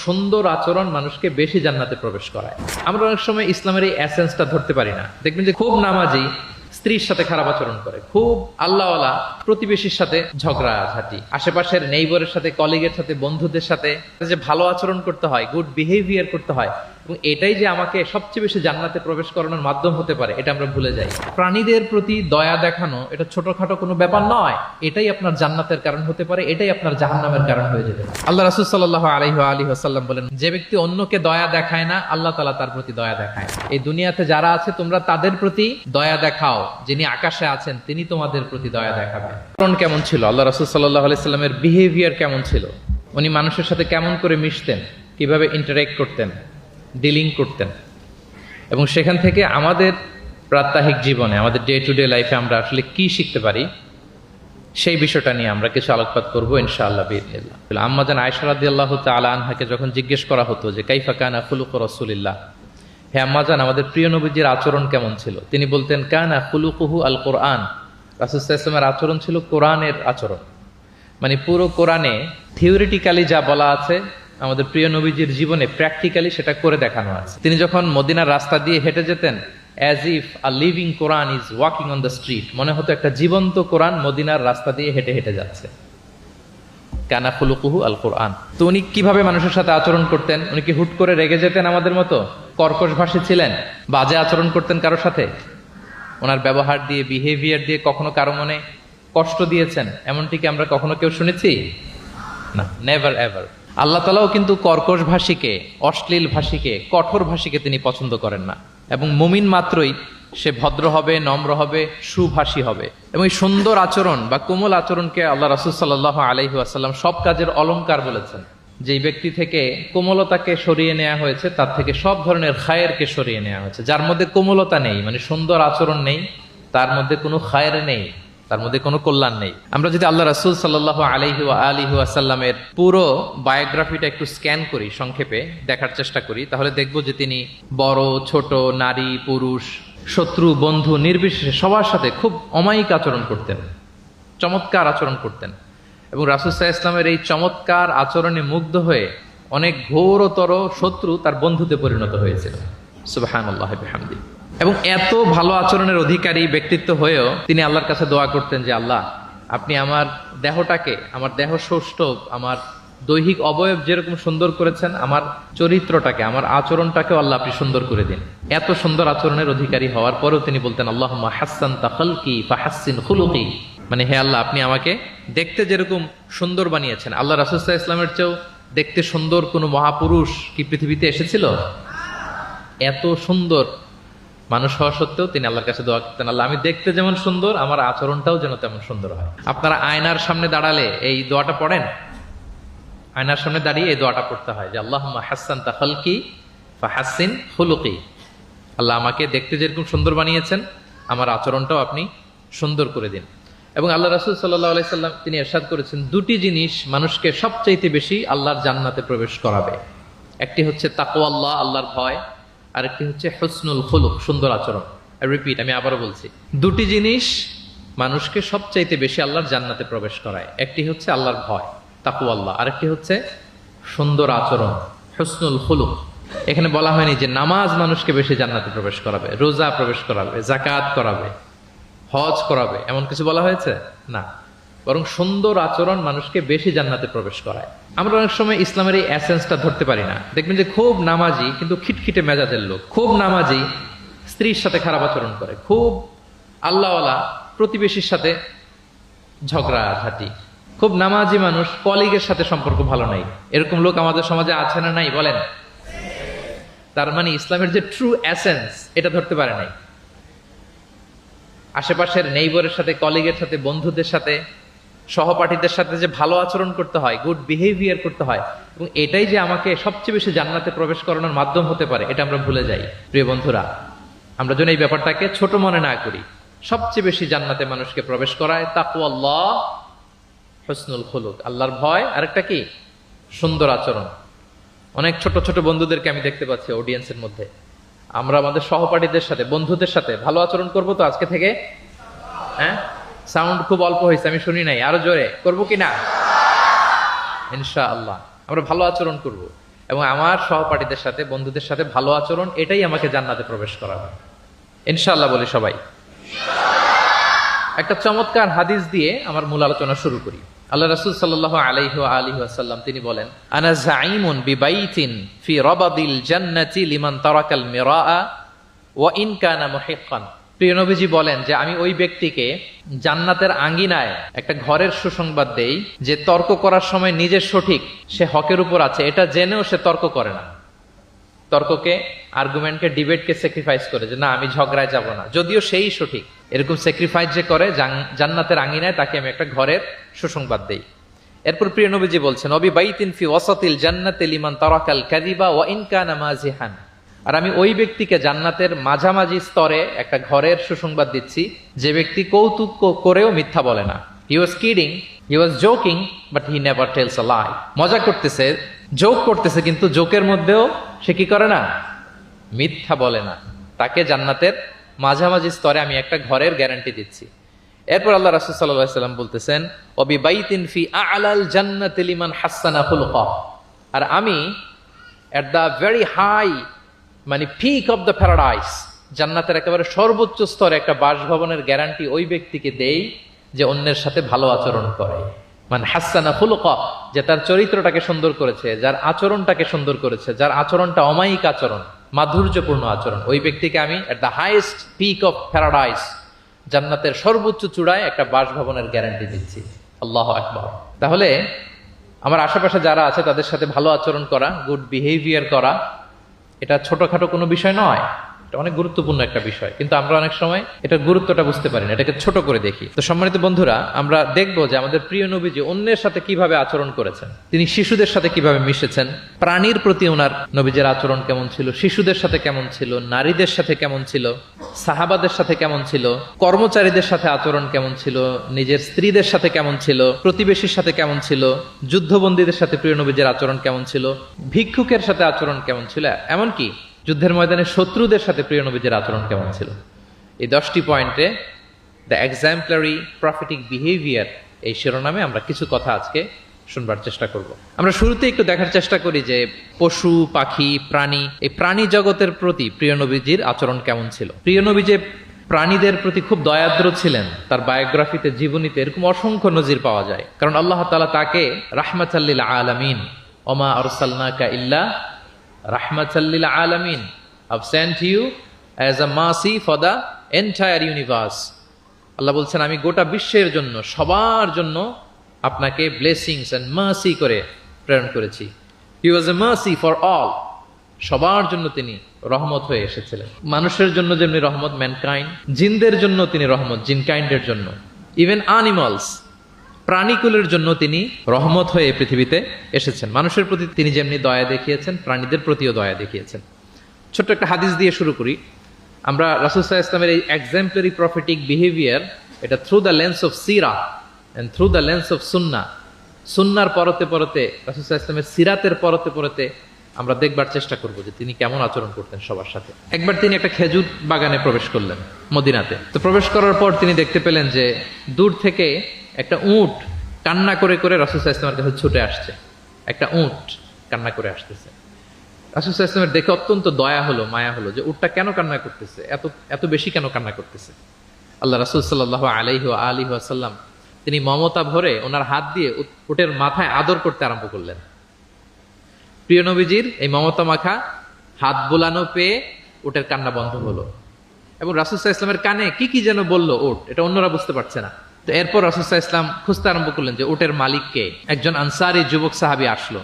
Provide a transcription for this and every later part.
সুন্দর আচরণ মানুষকে বেশি জান্নাতে প্রবেশ করায়। আমরা অনেক সময় ইসলামের এই এসেন্সটা ধরতে পারি না। দেখবেন যে খুব নামাজি স্ত্রীর সাথে খারাপ আচরণ করে, খুব আল্লাহওয়ালা প্রতিবেশীর সাথে ঝগড়াঝাটি, আশেপাশের নেইবরের সাথে, কলিগের সাথে, বন্ধুদের সাথে যে ভালো আচরণ করতে হয়, গুড বিহেভিয়ার করতে হয়, এবং এটাই যে আমাকে সবচেয়ে বেশি জান্নাতে প্রবেশ করানোর মাধ্যম হতে পারে, এটা আমরা ভুলে যাই। প্রাণীদের প্রতি দয়া দেখানো এটা ছোটখাটো কোনো ব্যাপার নয়, এটাই আপনার জান্নাতের কারণ হতে পারে, এটাই আপনার জাহান্নামের কারণ হয়ে যেতে পারে। আল্লাহ রাসূল সাল্লাল্লাহু আলাইহি ওয়াসাল্লাম বলেন, যে ব্যক্তি অন্যকে দয়া দেখায় না, আল্লাহ তাআলা তার প্রতি দয়া দেখায়। এই দুনিয়াতে যারা আছে তোমরা তাদের প্রতি দয়া দেখাও, যিনি আকাশে আছেন তিনি তোমাদের প্রতি দয়া দেখাবেন। আচরণ কেমন ছিল, আল্লাহ রাসূল সাল্লাল্লাহু আলাইহি সাল্লামের বিহেভিয়ার কেমন ছিল, উনি মানুষের সাথে কেমন করে মিশতেন, কিভাবে ইন্টারঅ্যাক্ট করতেন, ডিলিং করতেন, এবং সেখান থেকে আমাদের প্রাত্যহিক জীবনে, আমাদের ডে টু ডে লাইফে আমরা আসলে কি শিখতে পারি, সেই বিষয়টা নিয়ে আমরা কিছু আলোকপাত করবো ইনশাআল্লাহ বিইذنিল্লাহ। আম্মা জান আয়েশা রাদিয়াল্লাহু তাআলা আনহাকে যখন জিজ্ঞেস করা হতো যে কাইফা কানা খুলুকু রাসূলিল্লাহ, হে আম্মা জান আমাদের প্রিয় নবীজির আচরণ কেমন ছিল, তিনি বলতেন কানা খুলুকুহু আল কোরআন, রাসূল সাল্লাল্লাহু আলাইহি ওয়াসাল্লামের আচরণ ছিল কোরআনের আচরণ। মানে পুরো কোরআনে থিওরিটিক্যালি যা বলা আছে আমাদের প্রিয় নবীজির জীবনে প্র্যাকটিক্যালি সেটা করে দেখানো আছে। তিনি যখন মদিনার রাস্তা দিয়ে হেঁটে যেতেন, as if a living Quran is walking on the street, মনে হতো একটা জীবন্ত কোরআন মদিনার রাস্তা দিয়ে হেঁটে হেঁটে যাচ্ছে। কানা খুলুকুহু আল কোরআন। তো উনি কিভাবে মানুষের সাথে আচরণ করতেন? উনি কি হুট করে রেগে যেতেন আমাদের মতো? কর্কশ ভাষী ছিলেন? বাজে আচরণ করতেন কারোর সাথে? ওনার ব্যবহার দিয়ে, বিহেভিয়ার দিয়ে কখনো কারো মনে কষ্ট দিয়েছেন এমনটি কি আমরা কখনো কেউ শুনেছি? না, নেভার এভার। আল্লাহ তাআলাও কিন্তু কর্কশ ভাষীকে, অশ্লীল ভাষীকে, কঠোর ভাষীকে তিনি পছন্দ করেন না, এবং মুমিন মাত্রই সে ভদ্র হবে, নম্র হবে, সুভাষী হবে। এবং এই সুন্দর আচরণ বা কোমল আচরণকে আল্লাহ রাসূল সাল্লাল্লাহু আলাইহি ওয়াসাল্লাম সব কাজের অলংকার বলেছেন। যেই ব্যক্তি থেকে কোমলতাকে সরিয়ে নেওয়া হয়েছে তার থেকে সব ধরনের খায়েরকে সরিয়ে নেওয়া হয়েছে। যার মধ্যে কোমলতা নেই, মানে সুন্দর আচরণ নেই, তার মধ্যে কোনো খায়ের নেই, তার মধ্যে কোনো কল্যাণ নেই। আমরা যদি আল্লাহ রাসূল সাল্লাল্লাহু আলাইহি ওয়াসাল্লামের পুরো বায়োগ্রাফিটা একটু স্ক্যান করি, সংক্ষেপে দেখার চেষ্টা করি, তাহলে দেখব যে তিনি বড় ছোট, নারী পুরুষ, শত্রু বন্ধু নির্বিশেষে সবার সাথে খুব অমায়িক আচরণ করতেন, চমৎকার আচরণ করতেন। এবং রাসূল সাল্লাল্লাহু আলাইহি ওয়াসাল্লামের এই চমৎকার আচরণে মুগ্ধ হয়ে অনেক ঘোরতর শত্রু তার বন্ধুতে পরিণত হয়েছিল। সুবহানাল্লাহি বিহামদিহি। এবং এত ভালো আচরণের অধিকারী ব্যক্তিত্ব হয়েও তিনি আল্লাহর কাছে দোয়া করতেন যে আল্লাহ, আপনি আমার দেহটাকে, আমার দেহ সৌষ্ঠব, আমার দৈহিক অবয়ব যেরকম সুন্দর করেছেন, আমার চরিত্রটাকে, আমার আচরণটাকেও আল্লাহ আপনি সুন্দর করে দিন। এত সুন্দর আচরণের অধিকারী হওয়ার পরেও তিনি বলতেন আল্লাহুম্মা হাসসানতা খালকি ফাহাসসিন খুলুকি, মানে হে আল্লাহ, আপনি আমাকে দেখতে যেরকম সুন্দর বানিয়েছেন। আল্লাহ রাসূল সাল্লাল্লাহু আলাইহি ওয়াসাল্লামের চেয়েও দেখতে সুন্দর কোনো মহাপুরুষ কি পৃথিবীতে এসেছিল? এত সুন্দর মানুষ হওয়া সত্ত্বেও তিনি আল্লাহর কাছে দোয়া করতেন, আল্লাহ আমি দেখতে যেমন সুন্দর, আমার আচরণটাও যেন তেমন সুন্দর হয়। আপনারা আয়নার সামনে দাঁড়ালে এই দোয়াটা পড়েন? আয়নার সামনে দাঁড়িয়ে এই দোয়াটা পড়তে হয় যে আল্লাহুম্মা হাসসানতা খালকি ফাহাসসিন খুলুকি, আল্লাহ আমাকে দেখতে যেরকম সুন্দর বানিয়েছেন, আমার আচরণটাও আপনি সুন্দর করে দিন। এবং আল্লাহ রাসূল সাল্লাল্লাহু আলাইহি সাল্লাম তিনি ইরশাদ করেছেন, দুটি জিনিস মানুষকে সবচাইতে বেশি আল্লাহর জান্নাতে প্রবেশ করাবে। একটি হচ্ছে তাকওয়াল্লাহ, আল্লাহর ভয়, আরেকটি হচ্ছে হুসনুল খুলুক, সুন্দর আচরণ। রিপিট, আমি আবারও বলছি, দুটি জিনিস মানুষকে সবচাইতে বেশি আল্লাহর জান্নাতে প্রবেশ করায়। একটি হচ্ছে আল্লাহর ভয়, তাকওয়াল্লাহ, আরেকটি হচ্ছে সুন্দর আচরণ, হুসনুল খুলুক। এখানে বলা হয়নি যে নামাজ মানুষকে বেশি জান্নাতে প্রবেশ করাবে, রোজা প্রবেশ করাবে, যাকাত করাবে, হজ করাবে, এমন কিছু বলা হয়েছে না, বরং সুন্দর আচরণ মানুষকে বেশি জান্নাতে প্রবেশ করায়। আমরা অনেক সময় ইসলামের এই এসেন্সটা ধরতে পারি না। দেখবেন যে খুব নামাজি কিন্তু খিটখিটে মেজাজের লোক, খুব নামাজি স্ত্রীর সাথে খারাপ আচরণ করে, খুব আল্লাহওয়ালা প্রতিবেশীর সাথে ঝগড়াঝাটি, খুব নামাজি মানুষ কলিগের সাথে সম্পর্ক ভালো নাই, এরকম লোক আমাদের সমাজে আছে না নাই বলেন? তার মানে ইসলামের যে ট্রু এসেন্স এটা ধরতে পারে নাই। আশেপাশের নেইবরের সাথে, কলিগের সাথে, বন্ধুদের সাথে, সহপাঠীদের সাথে যে ভালো আচরণ করতে হয়, গুড বিহেভিয়ার করতে হয়, এবং এটাই যে আমাকে সবচেয়ে বেশি জান্নাতে প্রবেশ করানোর মাধ্যম হতে পারে, এটা আমরা ভুলে যাই। প্রিয় বন্ধুরা, আমরা যেন এই ব্যাপারটাকে ছোট মনে না করি। সবচেয়ে বেশি জান্নাতে মানুষকে প্রবেশ করায় তাকওয়াল্লাহ, হুসনুল খুলুক, আল্লাহর ভয়, আরেকটা কি? সুন্দর আচরণ। অনেক ছোট ছোট বন্ধুদেরকে আমি দেখতে পাচ্ছি অডিয়েন্সের মধ্যে, আমরা আমাদের সহপাঠীদের সাথে, বন্ধুদের সাথে ভালো আচরণ করবো তো আজকে থেকে? হ্যাঁ, সাউন্ড খুব অল্প হয়েছে, আমি শুনি নাই, আরো জোরে করবো কিনা? ইনশাআল্লাহ আমরা ভালো আচরণ করব। এবং আমার সহপাঠীদের সাথে, বন্ধুদের সাথে ভালো আচরণ, এটাই আমাকে জান্নাতে প্রবেশ করাবে। ইনশাআল্লাহ বলি সবাই। একটা চমৎকার হাদিস দিয়ে আমার মূল আলোচনা শুরু করি। আল্লাহ রাসূল সাল্লাল্লাহু আলাইহি ওয়া আলিহি ওয়াসাল্লাম তিনি বলেন, আনা যাঈমুন বিবাইতিন ফি রাবাদিল জান্নাতি লিমান তারাকাল মিরাআ ওয়া ইন কানা মুহিক্কান। প্রিয় নবীজি বলেন যে আমি ওই ব্যক্তিকে জান্নাতের আঙ্গিনায় একটা ঘরের সুসংবাদ দেই যে তর্ক করার সময় নিজে সঠিক, সে হকের উপর আছে, এটা জেনেও সে তর্ক করে না। তর্ককে, আর্গুমেন্টকে, ডিবেটকে স্যাক্রিফাইস করে যে না আমি ঝগড়ায় যাব না, যদিও সেই সঠিক, এরকম স্যাক্রিফাইস যে করে জান্নাতের আঙ্গিনায় তাকে আমি একটা ঘরের সুসংবাদ দেই। এরপর প্রিয় নবীজি বলছেন, অবি বাইতিন ফি ওয়াসাতিল জান্নাতি লিমান তারাকাল কাযিবা ওয়া ইন কানা মাজিহান। আর আমি ওই ব্যক্তিকে জান্নাতের মাঝামাঝি স্তরে একটা ঘরের সুসংবাদ দিচ্ছি যে ব্যক্তি কৌতুক করেও মিথ্যা বলে না। He was kidding, he was joking, but he never tells a lie. মজা করতেছে, জোক করতেছে, কিন্তু জোকের মধ্যেও সে কি করে না? মিথ্যা বলে না। তাকে জান্নাতের মাঝামাঝি স্তরে আমি একটা ঘরের গ্যারান্টি দিচ্ছি। এরপর আল্লাহ রাসূল সাল্লাল্লাহু আলাইহি ওয়াসাল্লাম বলতেছেন, ওয়াবি বাইতিন ফি আ'লাল জান্নাতি লিমান হাসানা খুলুকা। আর আমি এট দ্য ভেরি হাই, মানে পিক অফ দ্য প্যারাডাইস, জান্নাতের একেবারে সর্বোচ্চ স্তরে একটা বাসভবনের গ্যারান্টি ওই ব্যক্তিকে দেই যে অন্যের সাথে ভালো আচরণ করে। মানে হাসানা খুলুকা, যে তার চরিত্রটাকে সুন্দর করেছে, যার আচরণটাকে সুন্দর করেছে, যার আচরণটা অমায়িক আচরণ, মাধুর্যপূর্ণ আচরণ, ওই ব্যক্তিকে আমি at the highest peak of paradise, জান্নাতের সর্বোচ্চ চূড়ায় একটা বাসভবনের গ্যারান্টি দিচ্ছি। আল্লাহু আকবার। তাহলে আমার আশেপাশে যারা আছে তাদের সাথে ভালো আচরণ করা, গুড বিহেভিয়ার করা, এটা ছোটখাটো কোনো বিষয় নয়, এটা অনেক গুরুত্বপূর্ণ একটা বিষয়। কিন্তু আমরা অনেক সময় এটার গুরুত্বটা বুঝতে পারি না, এটাকে ছোট করে দেখি। তো সম্মানিত বন্ধুরা, আমরা দেখবো যে আমাদের প্রিয় নবীজি অন্যের সাথে কিভাবে আচরণ করেছেন। তিনি শিশুদের সাথে কিভাবে মিশেছেন, প্রাণীর প্রতি ওনার নবীজের আচরণ কেমন ছিল, শিশুদের সাথে কেমন ছিল, নারীদের সাথে কেমন ছিল, সাহাবাদের সাথে কেমন ছিল, কর্মচারীদের সাথে আচরণ কেমন ছিল, নিজের স্ত্রীদের সাথে কেমন ছিল, প্রতিবেশীর সাথে কেমন ছিল, যুদ্ধবন্দীদের সাথে প্রিয় নবীজের আচরণ কেমন ছিল, ভিক্ষুকের সাথে আচরণ কেমন ছিল, এমনকি যুদ্ধের ময়দানে শত্রুদের সাথে প্রিয় নবীজের আচরণ কেমন ছিল। এই 10টি পয়েন্টে দ্য এক্সাম্পলারি প্রফেটিক বিহেভিয়ার এই শিরোনামে আমরা কিছু কথা আজকে শুনবার চেষ্টা করব। আমরা শুরুতে একটু দেখার চেষ্টা করি যে পশু, পাখি, প্রাণী, এই প্রাণী জগতের প্রতি প্রিয় নবীজির আচরণ কেমন ছিল। প্রিয় নবী যে প্রাণীদের প্রতি খুব দয়াদ্র ছিলেন, তার বায়োগ্রাফিতে, জীবনীতে এরকম অসংখ্য নজির পাওয়া যায়। কারণ আল্লাহ তাআলা তাকে রাহমাতাল লিল আলামিন, ওমা আরসালনাকা ইল্লা রাহমাতাল লিল আলামিন, I've sent you as a mercy for the entire universe। আল্লাহ বলছেন আমি গোটা বিশ্বের জন্য, সবার জন্য আপনাকে ব্লেসিংস এন্ড মার্সি করে প্রেরণ করেছি। He was a mercy for all, সবার জন্য তিনি রহমত হয়ে এসেছিলেন। মানুষের জন্য যেমনি রহমত, ম্যানকাইন্ড, জিনদের জন্য তিনি রহমত, জিনকাইন্ডের জন্য, ইভেন অ্যানিমালস, প্রাণীকুলের জন্য তিনি রহমত হয়ে পৃথিবীতে এসেছেন। মানুষের প্রতি তিনি যেমনি দয়া দেখিয়েছেন, প্রাণীদের প্রতিও দয়া দেখিয়েছেন। ছোট্ট একটা হাদিস দিয়ে শুরু করি। আমরা রাসূল সাল্লাল্লাহু আলাইহি ওয়াসাল্লামের এই এক্সাম্পলারি প্রফেটিক বিহেভিয়ার, এটা through the lens of Seerah and through the lens of Sunnah, সুন্নাহর পরতে পরতে, রাসূল সাল্লাল্লাহু আলাইহি ওয়াসাল্লামের সিরাতের পরতে পরতে আমরা দেখবার চেষ্টা করব যে তিনি কেমন আচরণ করতেন সবার সাথে। একবার তিনি একটা খেজুর বাগানে প্রবেশ করলেন মদিনাতে। তো প্রবেশ করার পর তিনি দেখতে পেলেন যে দূর থেকে একটা উট কান্না করে করে রাসূল সাল্লাল্লাহু আলাইহি ওয়াসাল্লামের কাছে ছুটে আসছে। একটা উট কান্না করে আসতেছে। রাসূল সাল্লাল্লাহু আলাইহি ওয়াসাল্লামের দেখে অত্যন্ত দয়া হলো, মায়া হলো যে উটটা কেন কান্না করতেছে, এত বেশি কেন কান্না করতেছে। আল্লাহ রাসূল সাল্লাল্লাহু আলাইহি ওয়া আলিহি ওয়াসাল্লাম তিনি মমতা ভরে ওনার হাত দিয়ে উটের মাথায় আদর করতে আরম্ভ করলেন। প্রিয় নবীজির এই মমতা মাখা হাত বোলানো পেয়ে উটের কান্না বন্ধ হলো এবং রাসূল সাল্লাল্লাহু আলাইহি ওয়াসাল্লামের কানে কি কি যেন বললো উট, এটা অন্যরা বুঝতে পারছে না। তো এরপর রাসূল সাল্লাল্লাহু আলাইহি ওয়াসাল্লাম খুঁজতে আরম্ভ করলেন যে উটের মালিককে। একজন আনসারী যুবক সাহাবী আসলো।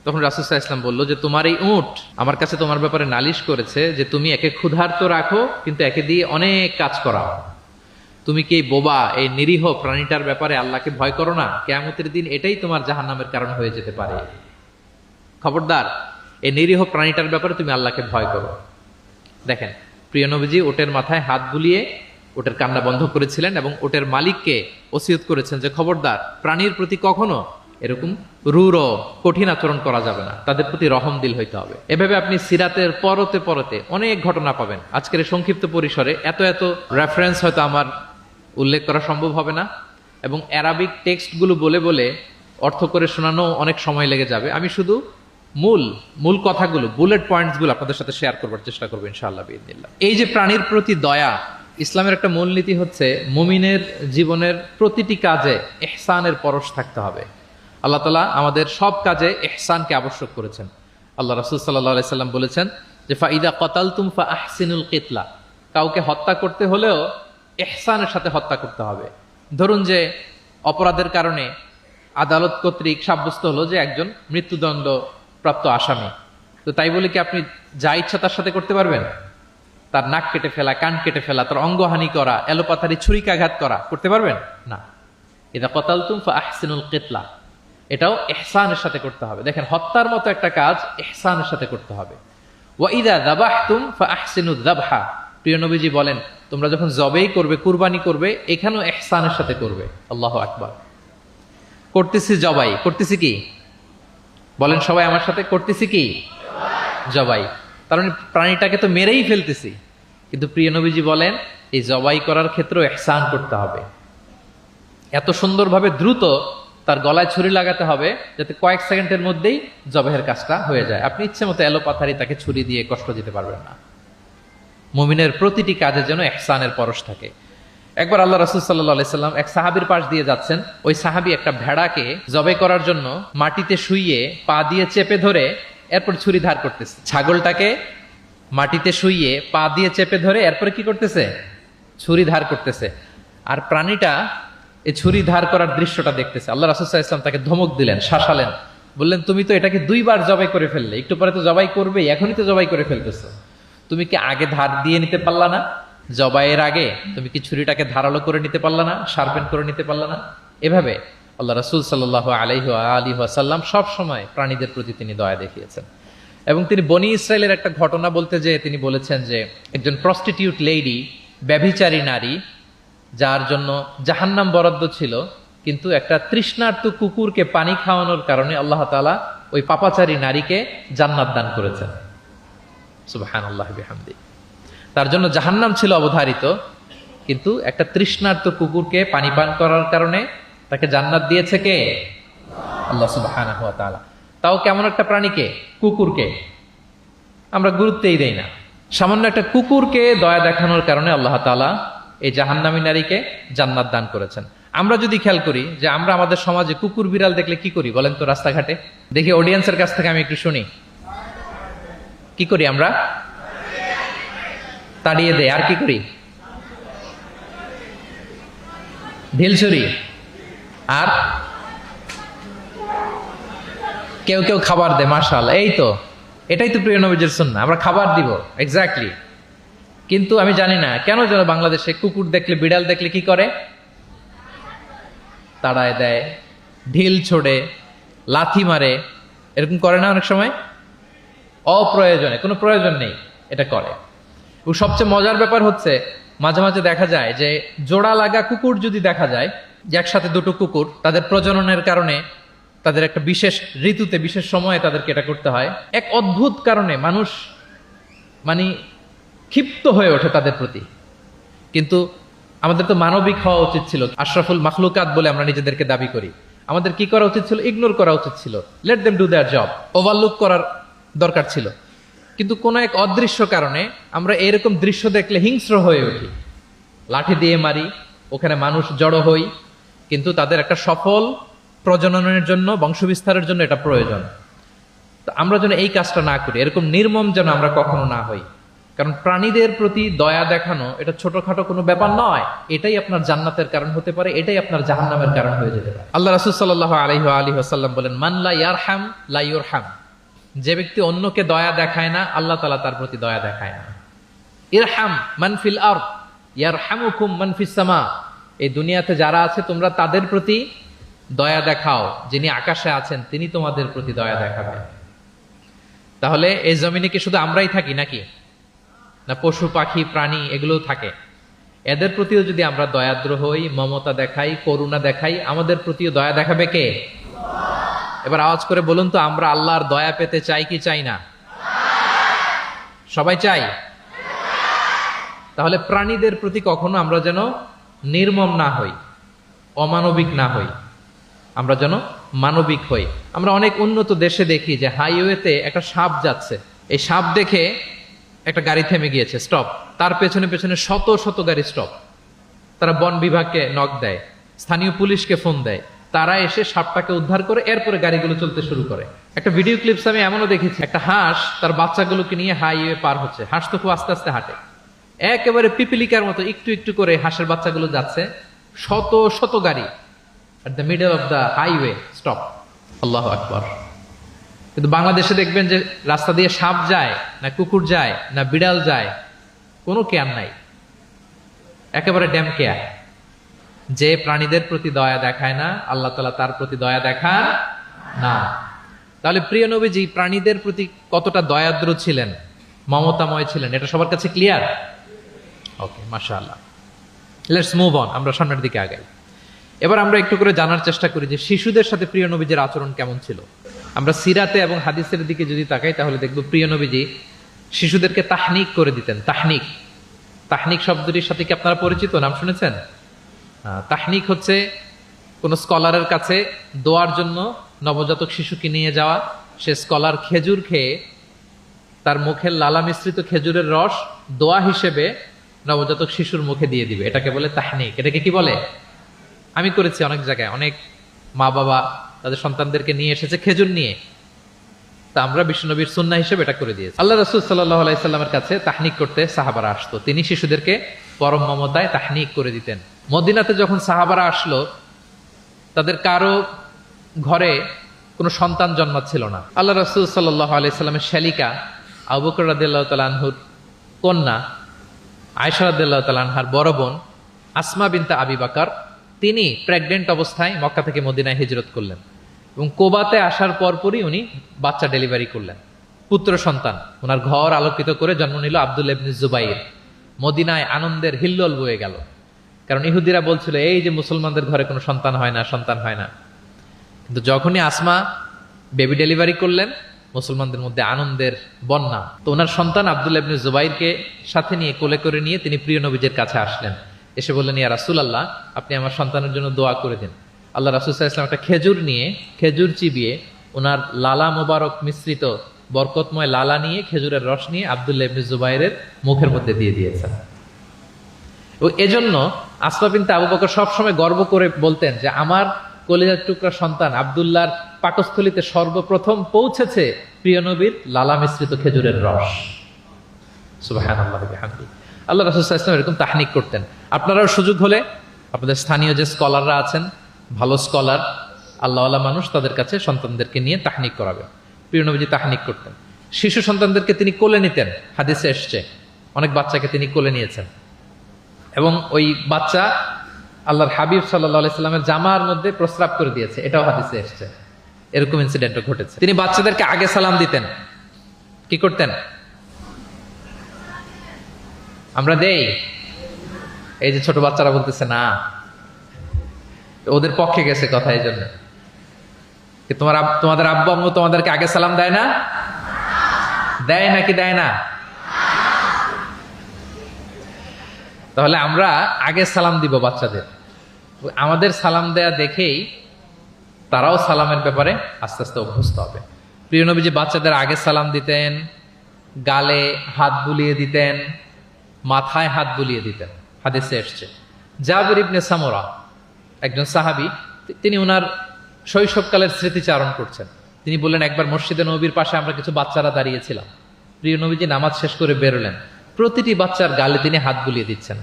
তখন রাসূল সাল্লাল্লাহু আলাইহি ওয়াসাল্লাম বলল যে তোমার এই উট আমার কাছে তোমার ব্যাপারে নালিশ করেছে যে তুমি একে ক্ষুধার্ত রাখো কিন্তু একে দিয়ে অনেক কাজ করাও। তুমি কি এই বোবা, এই নিরীহ প্রাণীটার ব্যাপারে আল্লাহকে ভয় করো না? কিয়ামতের দিন এটাই তোমার জাহান্নামের কারণ হয়ে যেতে পারে। খবরদার, এই নিরীহ প্রাণীটার ব্যাপারে তুমি আল্লাহকে ভয় করো। দেখেন, প্রিয় নবীজি ওটের মাথায় হাত বুলিয়ে ওটের কান্না বন্ধ করেছিলেন এবং ওটের মালিককে ওসিয়ত করেছেন যে খবরদার, প্রাণীর প্রতি কখনো এরকম রূঢ় কঠিন আচরণ করা যাবে না, তাদের প্রতি রহম দিল হইতে হবে। এভাবে আপনি সিরাতের পরতে পরতে অনেক ঘটনা পাবেন। আজকের এই সংক্ষিপ্ত পরিসরে এত রেফারেন্স হয়তো আমার উল্লেখ করা সম্ভব হবে না এবং অ্যারাবিক টেক্সটগুলো বলে বলে অর্থ করে শোনানো অনেক সময় লেগে যাবে। আমি শুধু মূল মূল কথাগুলো, বুলেট পয়েন্টসগুলো আপনাদের সাথে শেয়ার করবার চেষ্টা করবো ইনশাআল্লাহ বিইذনিল্লাহ। এই যে প্রাণীর প্রতি দয়া, ইসলামের একটা মূলনীতি হচ্ছে মুমিনের জীবনের প্রতিটি কাজে ইহসানের পরশ থাকতে হবে। আল্লাহ তাআলা আমাদের সব কাজে ইহসানকে আবশ্যক করেছেন। আল্লাহ রাসূল সাল্লাল্লাহু আলাইহি সাল্লাম বলেছেন যে ফাইদা কাতালতুম ফাআহসিনুল কিতলা, কাউকে হত্যা করতে হলেও ইহসানের সাথে হত্যা করতে হবে। ধরুন যে অপরাধের কারণে আদালত কর্তৃক সাব্যস্ত হলো যে একজন মৃত্যুদণ্ড প্রাপ্ত আসামি, তো তাই বলে কি আপনি যা ইচ্ছা তার সাথে করতে পারবেন? তার নাক কেটে ফেলা, কান কেটে ফেলা, তার অঙ্গহানি করা, এলোপাথারি ছুরিকাঘাত করা করতে পারবেন না। ইদা কাতালতুম ফাআহসিনুল কিতলা, এটাও ইহসানের সাথে করতে হবে। দেখেন, হত্যার মতো একটা কাজ ইহসানের সাথে করতে হবে। ওয়া ইদা যাবাহতুম ফাআহসিনুয যাবহা, প্রিয় নবীজি বলেন তোমরা যখন জবেই করবে, কুরবানি করবে, এখানেও ইহসানের সাথে করবে। আল্লাহু আকবার। করতেছি জবাই, করতেছি কি? বলেন সবাই আমার সাথে, করতেছি কি? জবাই। তার মানে প্রাণীটাকে তো মেরেই ফেলতেছি, কিন্তু প্রিয় নবীজি বলেন এই জবাই করার ক্ষেত্রেও ইহসান করতে হবে। এত সুন্দরভাবে দ্রুত তার গলায় ছুরি লাগাতে হবে যাতে কয়েক সেকেন্ডের মধ্যেই জবাইয়ের কাজটা হয়ে যায়। আপনি ইচ্ছে মতো এলোপাথারি তাকে ছুরি দিয়ে কষ্ট দিতে পারবেন না। মুমিনের প্রতিটি কাজের জন্য ইহসানের পরশ থাকে। একবার আল্লাহ রাসূল সাল্লাল্লাহু আলাইহি সাল্লাম এক সাহাবীর পাশ দিয়ে যাচ্ছেন, ওই সাহাবী একটা ভেড়াকে জবাই করার জন্য মাটিতে শুইয়ে পা দিয়ে চেপে ধরে এরপর ছুরি ধার করতেছে। ছাগলটাকে মাটিতে শুইয়ে পা দিয়ে চেপে ধরে এরপরে কি করতেছে? ছুরি ধার করতেছে। আর প্রাণীটা এই ছুরি ধার করার দৃশ্যটা দেখতেছে। আল্লাহ রাসূল সাল্লাল্লাহু আলাইহি ওয়াসাল্লাম তাকে ধমক দিলেন, শাসালেন, বললেন তুমি তো এটাকে 2 বার জবাই করে ফেললে, একটু পরে তো জবাই করবেই, এখনই তো জবাই করে ফেলতেছো, তুমি কি আগে ধার দিয়ে নিতে পারলা না? জবাইয়ের আগে তুমি কি ছুরিটাকে ধারালো করে নিতে পারলা না? শার্পেন করে নিতে পারলা না? এভাবে আল্লাহ রাসূল সাল্লাল্লাহু আলাইহি ওয়াসাল্লাম সব সময় প্রাণীদের প্রতি তিনি দয়া দেখিয়েছেন। এবং তিনি বনি ইসরায়েলের একটা ঘটনা বলতে যেয়ে তিনি বলেছেন যে একজন প্রস্টিটিউট লেডি, ব্যভিচারী নারী, যার জন্য জাহান্নাম বরাদ্দ ছিল, কিন্তু একটা তৃষ্ণার্ত কুকুরকে পানি খাওয়ানোর কারণে আল্লাহ তাআলা ওই পাপাচারী নারীকে জান্নাত দান করেছেন। সুবহানাল্লাহ বিহামদি। তার জন্য জাহান্নাম ছিল অবধারিত, কিন্তু একটা তৃষ্ণার্ত কুকুরকে পানি পান করার কারণে তাকে জান্নাত দিয়েছে কে? আল্লাহ সুবহানাহু ওয়া তাআলা। তাও কেমন একটা প্রাণীকে? কুকুরকে। আমরা গুরুত্বই দেই না। সামান্য একটা কুকুরকে দয়া দেখানোর কারণে আল্লাহ তাআলা এই জাহান্নামী নারীকে জান্নাত দান করেছেন। আমরা যদি খেয়াল করি যে আমরা আমাদের সমাজে কুকুর বিড়াল দেখলে কি করি বলেন তো? রাস্তাঘাটে দেখি, অডিয়েন্সের কাছ থেকে আমি একটু শুনি, কি করি আমরা? তাড়িয়ে দেয়। আর কি করি? ঢিল ছুরি। আর কেউ কেউ খাবার দেয়। মাশাআল্লাহ, এই তো, এটাই তো প্রিয় নবীজির সুন্নাহ, আমরা খাবার দিব। এক্স্যাক্টলি। কিন্তু আমি জানি না কেন যেন বাংলাদেশে কুকুর দেখলে, বিড়াল দেখলে কি করে? তাড়ায় দেয়, ঢিল ছোড়ে, লাথি মারে, এরকম করে না অনেক সময়? অপ্রয়োজনে, কোনো প্রয়োজন নেই এটা করে। এবং সবচেয়ে মজার ব্যাপার হচ্ছে মাঝে মাঝে দেখা যায় যে জোড়া লাগা কুকুর যদি দেখা যায়, যে একসাথে দুটো কুকুর, তাদের প্রজননের কারণে তাদের একটা বিশেষ ঋতুতে, বিশেষ সময়ে তাদেরকে এটা করতে হয়, এক অদ্ভুত কারণে মানুষ মানে ক্ষিপ্ত হয়ে ওঠে তাদের প্রতি। কিন্তু আমাদের তো মানবিক হওয়া উচিত ছিল, আশরাফুল মাখলুকাত বলে আমরা নিজেদেরকে দাবি করি। আমাদের কি করা উচিত ছিল? ইগনোর করা উচিত ছিল, let them do there job, overlook করার দরকার ছিল। কিন্তু কোনো এক অদৃশ্য কারণে আমরা এরকম দৃশ্য দেখলে হিংস্র হয়ে উঠি, লাঠি দিয়ে মারি, ওখানে মানুষ জড়ো হই। কিন্তু তাদের একটা সফল প্রজননের জন্য, বংশবিস্তারের জন্য এটা প্রয়োজন। তো আমরা যেন এই কাজটা না করি, এরকম নির্মম যেন আমরা কখনো না হই। কারণ প্রাণীদের প্রতি দয়া দেখানো এটা ছোটখাটো কোনো ব্যাপার নয়, এটাই আপনার জান্নাতের কারণ হতে পারে, এটাই আপনার জাহান্নামের কারণ হয়ে যেতে পারে। আল্লাহ রাসূল সাল্লাল্লাহু আলাইহি ওয়াসাল্লাম বলেন, মান লা ইয়ারহাম লা ইউরহাম, যে ব্যক্তি অন্যকে দয়া দেখায় না, আল্লাহ তাআলা তার প্রতি দয়া দেখায় না। ইরহাম মান ফিল আরদ ইয়ারহামুকুম মান ফিস সামা, এই দুনিয়াতে যারা আছে তোমরা তাদের প্রতি দয়া দেখাও, যিনি আকাশে আছেন তিনি তোমাদের প্রতি দয়া দেখাবেন। তাহলে এই জমিনে কি শুধু আমরাই থাকি নাকি? না পশু পাখি প্রাণী এগুলোও থাকে। এদের প্রতিও যদি আমরা দয়াদ্র হই, মমতা দেখাই, করুণা দেখাই, আমাদের প্রতিও দয়া দেখাবে কে? এবার আওয়াজ করে বলুন তো, আমরা আল্লাহর দয়া পেতে চাই কি চাই না? সবাই চাই। তাহলে প্রাণীদের প্রতি কখনো আমরা যেন নির্মম না হই, অমানবিক না হই, আমরা যেন মানবিক হই। আমরা অনেক উন্নত দেশে দেখি যে হাইওয়েতে একটা সাপ যাচ্ছে, এই সাপ দেখে একটা গাড়ি থেমে গিয়েছে, স্টপ, তার পেছনে পেছনে শত শত গাড়ি স্টপ। তারা বন বিভাগকে নক দেয়, স্থানীয় পুলিশকে ফোন দেয়, তারা এসে সাপটাকে উদ্ধার করে এরপরে গাড়িগুলো চলতে শুরু করে। একটা ভিডিও ক্লিপস আমি এমনও দেখেছি, একটা হাঁস তার বাচ্চাগুলোকে নিয়ে হাইওয়ে পার হচ্ছে, হাঁস তো খুব আস্তে আস্তে হাঁটে, একেবারে পিপিলিকার মতো একটু একটু করে হাঁসের বাচ্চাগুলো যাচ্ছে, শত শত গাড়ি at the middle of the highway stop. আল্লাহু আকবার। কিন্তু বাংলাদেশে দেখবেন যে রাস্তা দিয়ে সাপ যায় না কুকুর যায় না বিড়াল যায়, কোনো কেয়ার নাই, একেবারে ড্যাম কেয়ার। যে প্রাণীদের প্রতি দয়া দেখায় না, আল্লাহ তাআলা তার প্রতি দয়া দেখান না। তাহলে প্রিয় নবীজি প্রাণীদের প্রতি কতটা দয়াদ্র ছিলেন, মমতাময় ছিলেন, এটা সবার কাছে ক্লিয়ার? ওকে, মাশাআল্লাহ। লেটস মুভ অন, আমরা সামনের দিকে আগাই। এবার আমরা একটু করে জানার চেষ্টা করি যে শিশুদের সাথে প্রিয় নবীজির আচরণ কেমন ছিল। আমরা সিরাতে এবং হাদিসের দিকে যদি তাকাই তাহলে দেখব প্রিয় নবীজি শিশুদেরকে তাহনিক করে দিতেন। তাহনিক, তাহনিক শব্দটির সাথে কি আপনারা পরিচিত, নাম শুনেছেন? তাহনিক হচ্ছে কোন স্কলারের কাছে দোয়ার জন্য নবজাতক শিশুকে নিয়ে যাওয়া, সে স্কলার খেজুর খেয়ে তার মুখের লালা মিশ্রিত খেজুরের রস দোয়া হিসেবে নবজাতক শিশুর মুখে দিয়ে দিবে, এটাকে বলে তাহনিক। এটাকে কি বলে? আমি করেছি অনেক জায়গায়, অনেক মা বাবা তাদের সন্তানদেরকে নিয়ে এসেছে খেজুর নিয়ে, তা আমরা বিশ্বনবীর সুন্নাহ হিসেবে এটা করে দিয়েছি। আল্লাহ রাসূল সাল্লাল্লাহু আলাইহি সাল্লামের কাছে তাহনিক করতে সাহাবারা আসতো, তিনি শিশুদেরকে পরম মমতায় তাহনিক করে দিতেন। মদিনাতে যখন সাহাবারা আসলো, তাদের কারো ঘরে কোনো সন্তান জন্মাচ্ছিল না। আল্লাহ রাসূল সাল্লাল্লাহু আলাইহি সাল্লামের শ্যালিকা আবু বকর রাদিয়াল্লাহু তাআলা আনহুর কন্যা আয়েশা রাদিয়াল্লাহু তাআলা আনহার বড় বোন আসমা বিনতে আবি বকর, তিনি প্রেগনেন্ট অবস্থায় মক্কা থেকে মদিনায় হিজরত করলেন এবং কোবাতে আসার পরপরই উনি বাচ্চা ডেলিভারি করলেন, পুত্র সন্তান। ওনার ঘর আলোকিত করে জন্ম নিল আব্দুল্লাহ ইবনে জুবাইর। মদিনায় আনন্দের হিল্লোল বয়ে গেল, কারণ ইহুদিরা বলছিল এই যে মুসলমানদের ঘরে কোনো সন্তান হয় না, সন্তান হয় না। কিন্তু যখনই আসমা বেবি ডেলিভারি করলেন, মুসলমানদের মধ্যে আনন্দের বন্যা। তো ওনার সন্তান আব্দুল্লাহ ইবনে জুবাইরকে সাথে নিয়ে কোলে করে নিয়ে তিনি প্রিয় নবীজের কাছে আসলেন, এসে বললেন, ইয়া রাসূলুল্লাহ, আপনি আমার সন্তানের জন্য দোয়া করে দিন। আল্লাহ রাসূল সাল্লাল্লাহু আলাইহি ওয়াসাল্লাম একটা খেজুর নিয়ে, খেজুর চিবিয়ে ওনার লালা মোবারক মিশ্রিত বরকতময় লালা নিয়ে, খেজুরের রস নিয়ে আব্দুল্লাহ ইবনে জুবাইরের মুখের মধ্যে দিয়ে দিয়েছেন। ও এজন্য আসমা বিনতে আবু বকর সবসময় গর্ব করে বলতেন যে আমার কলিজার টুকরা সন্তান আব্দুল্লাহর পাকস্থলীতে সর্বপ্রথম পৌঁছেছে প্রিয় নবীর লালা মিশ্রিত খেজুরের রস। সুবহানাল্লাহ ওয়া বিহামদিহি। আল্লাহ রাসূল সাল্লাল্লাহু আলাইহি ওয়াসাল্লাম এরকম তাহনিক করতেন। আপনারাও সুযোগ হলে আপনাদের স্থানীয় যে স্কলাররা আছেন, ভালো স্কলার, আল্লাহওয়ালা মানুষ, তাদের কাছে সন্তানদেরকে নিয়ে তাহনিক করাবেন। প্রিয় নবীজি তাহনিক করতেন। শিশু সন্তানদেরকে তিনি কোলে নিতেন, হাদিসে এসছে অনেক বাচ্চাকে তিনি কোলে নিয়েছেন এবং ওই বাচ্চা আল্লাহর হাবিব সাল্লাল্লাহু আলাইহি সাল্লামের জামার মধ্যে প্রস্রাব করে দিয়েছে, এটাও হাদিসে এসছে। এরকম ইনসিডেন্টও ঘটেছে। তিনি বাচ্চাদেরকে আগে সালাম দিতেন। কি করতেন? আমরা দেই, এই যে ছোট বাচ্চারা বলতেছে না, ওদের পক্ষে গেছে কথা, এই জন্য। তোমাদের আব্বু আম্মু তোমাদেরকে আগে সালাম দেয় না? দেয় নাকি দেয় না? তাহলে আমরা আগে সালাম দিব বাচ্চাদের। আমাদের সালাম দেয়া দেখেই তারাও সালামের ব্যাপারে আস্তে আস্তে অভ্যস্ত হবে। প্রিয় নবীজি বাচ্চাদের আগে সালাম দিতেন, গালে হাত বুলিয়ে দিতেন, মাথায় হাত বুলিয়ে দিতেন, হাদিসে এসছে। জাবির ইবনে সামুরা একজন সাহাবী, তিনি ওনার শৈশবকালের স্মৃতিচারণ করছেন। তিনি বললেন, একবার মসজিদে নবীর পাশে আমরা কিছু বাচ্চারা দাঁড়িয়েছিলাম, প্রিয় নবীজি নামাজ শেষ করে বেরোলেন, প্রতিটি বাচ্চার গালে তিনি হাত বুলিয়ে দিচ্ছেন।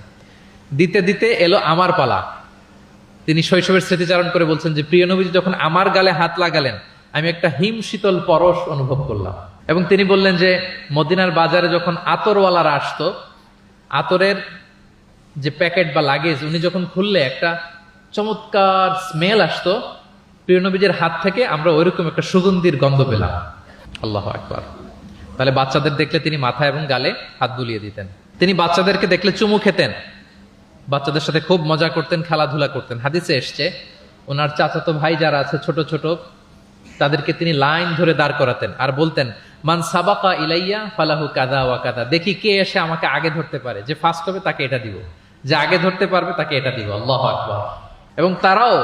দিতে দিতে এলো আমার পালা। তিনি শৈশবের স্মৃতিচারণ করে বলছেন যে প্রিয় নবীজি যখন আমার গালে হাত লাগালেন, আমি একটা হিম শীতল পরশ অনুভব করলাম। এবং তিনি বললেন যে মদিনার বাজারে যখন আতরওয়ালারা আসতো, আতরের যে প্যাকেট বা লাগেজ উনি যখন খুললে একটা চমৎকার স্মেল আসতো, প্রিয় নবীজির হাত থেকে আমরা ওইরকম একটা সুগন্ধির গন্ধ পেলাম। আল্লাহু আকবার। তাহলে বাচ্চাদের দেখলে তিনি মাথায় এবং গালে হাত বুলিয়ে দিতেন। তিনি বাচ্চাদেরকে দেখলে চুমু খেতেন, বাচ্চাদের সাথে খুব মজা করতেন, খেলাধুলা করতেন। হাদিসে এসছে ওনার চাচাতো ভাই যারা আছে ছোট ছোট, তাদেরকে তিনি লাইন ধরে দাঁড় করাতেন আর বলতেন, মান সাবাকা ইলাইয়া ফালাহু কাদা ওয়া কাদা। দেখি কে এসে আমাকে আগে ধরতে পারে, যে ফার্স্ট হবে তাকে এটা দিব, যে আগে ধরতে পারবে তাকে এটা দিব। আল্লাহু আকবার। এবং তারাও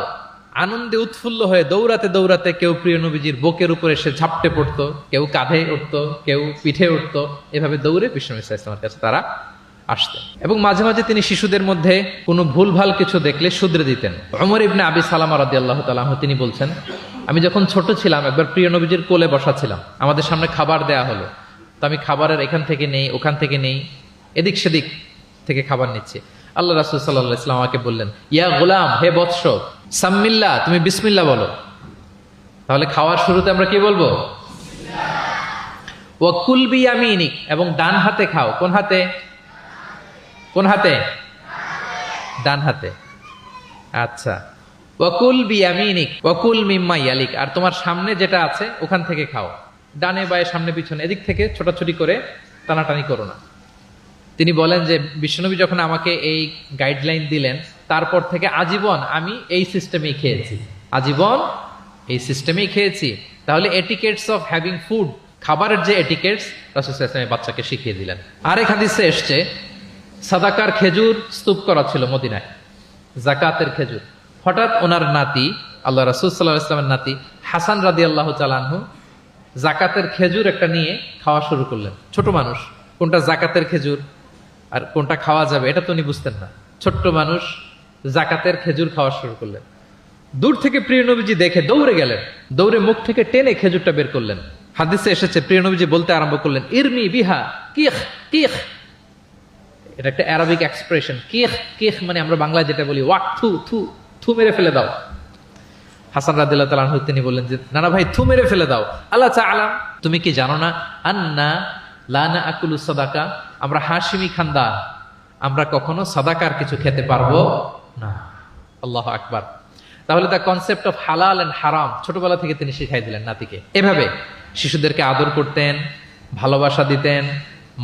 আনন্দে উৎফুল্ল হয়ে দৌড়াতে দৌড়াতে কেউ প্রিয় নবীজির বুকের উপরে এসে ঝাপটে পড়তো, কেউ কাঁধে উঠতো, কেউ পিঠে উঠতো, এভাবে দৌড়ে বিষ্ণু ইসলামের কাছে তারা আসতেন। এবং মাঝে মাঝে তিনি শিশুদের মধ্যে কোনো ভুলভাল কিছু দেখলে শুধরে দিতেন। ওমর ইবনে আবি সালামা রাদিয়াল্লাহু তাআলা আনহু তিনি বলছেন, আমি যখন ছোট ছিলাম একবার প্রিয় নবীজির কোলে বসা ছিলাম, আমাদের সামনে খাবার দেয়া হলো, তো আমি খাবারের এখান থেকে নেই ওখান থেকে নেই, এদিক সেদিক থেকে খাবার নিচ্ছি। আল্লাহ রাসূল সাল্লাল্লাহু আলাইহি ওয়াসাল্লাম আমাকে বললেন, ইয়া গোলাম, হে বৎস, সাম্মিল্লাহ, তুমি বিসমিল্লাহ বলো। তাহলে খাওয়ার শুরুতে আমরা কি বলবো? ওয়া কুল বিয়ামিনিক, এবং ডান হাতে খাও। কোন হাতে? কোন হাতে? ডান হাতে। আচ্ছা। ওয়াকুল বিয়ামিনিক ওয়াকুল মিম্মা ইয়ালিক, আর তোমার সামনে যেটা আছে ওখান থেকে খাও। ডানে বায়ে সামনে পিছনে এদিক থেকে ছোটাছুটি করে টানাটানি করো না। তিনি বলেন যে বিশ্বনবী যখন আমাকে এই গাইডলাইন দিলেন, তারপর থেকে আজীবন আমি এই সিস্টেমেই খেয়েছি, আজীবন এই সিস্টেমেই খেয়েছি। তাহলে এটিকেটস অফ হ্যাভিং ফুড, খাবারের যে এটিকেটস রাসূল সাল্লাল্লাহু আলাইহি ওয়াসাল্লাম বাচ্চাকে শিখিয়ে দিলেন। আরেক হাদিসে এসছে, সাদাকার খেজুর স্তূপ করা ছিল মদিনায়, যাকাতের খেজুর। হঠাৎ ওনার নাতি, আল্লাহ রাসূল সাল্লাল্লাহু আলাইহি ওয়াসাল্লামের নাতি হাসান রাদিয়াল্লাহু তাআলা আনহু যাকাতের খেজুর একটা নিয়ে খাওয়া শুরু করলেন। ছোট মানুষ, কোনটা যাকাতের খেজুর আর কোনটা খাওয়া যাবে এটা তো উনি বুঝতেন না। ছোট্ট মানুষ যাকাতের খেজুর খাওয়া শুরু করলেন। দূর থেকে প্রিয় নবীজি দেখে দৌড়ে গেলেন, দৌড়ে মুখ থেকে টেনে খেজুরটা বের করলেন। হাদিসে এসেছে প্রিয় নবীজি বলতে আরম্ভ করলেন, ইরমি বিহা কিখ কিখ। এটা একটা আরবিক এক্সপ্রেশন। কিখ কিখ মানে আমরা বাংলায় যেটা বলি ওয়াক, থু থু, থু মেরে ফেলে দাও। হাসান রাদিয়াল্লাহু তাআলা আনহু তিনি বললেন যে না না ভাই, থু মেরে ফেলে দাও। আল্লাহ তাআলা, তুমি কি জানো না, আন্না লা নাআকুলু সাদাকা, আমরা হাশিমি খানদান, আমরা কখনো সাদাকার কিছু খেতে পারবো না। আল্লাহু আকবার। তাহলে দ্য কনসেপ্ট অফ হালাল এন্ড হারাম ছোটবেলা থেকে তিনি শিখাই দিলেন নাতিকে। এভাবে শিশুদেরকে আদর করতেন, ভালোবাসা দিতেন,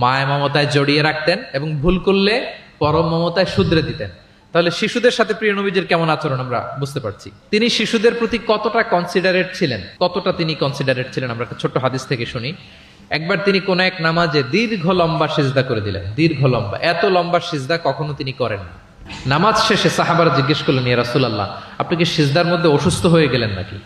মায়া মমতায় জড়িয়ে রাখতেন, এবং ভুল করলে পরম মমতায় শুধরে দিতেন। তাহলে শিশুদের সাথে প্রিয় নবীজির কেমন আচরণ আমরা বুঝতে পারছি। তিনি শিশুদের প্রতি কতটা কনসিডারেট ছিলেন, কতটা তিনি কনসিডারেট ছিলেন আমরা একটা ছোট্ট হাদিস থেকে শুনি। একবার তিনি কোন এক নামাজে দীর্ঘ লম্বা সিজদা করে দিলেন, দীর্ঘ লম্বা, এত লম্বা সিজদা কখনো তিনি করেন না। নামাজ শেষে সাহাবারা জিজ্ঞেস করলেন, ইয়া রাসূলুল্লাহ, আপনি কি সিজদার মধ্যে অসুস্থ হয়ে গেলেন নাকি,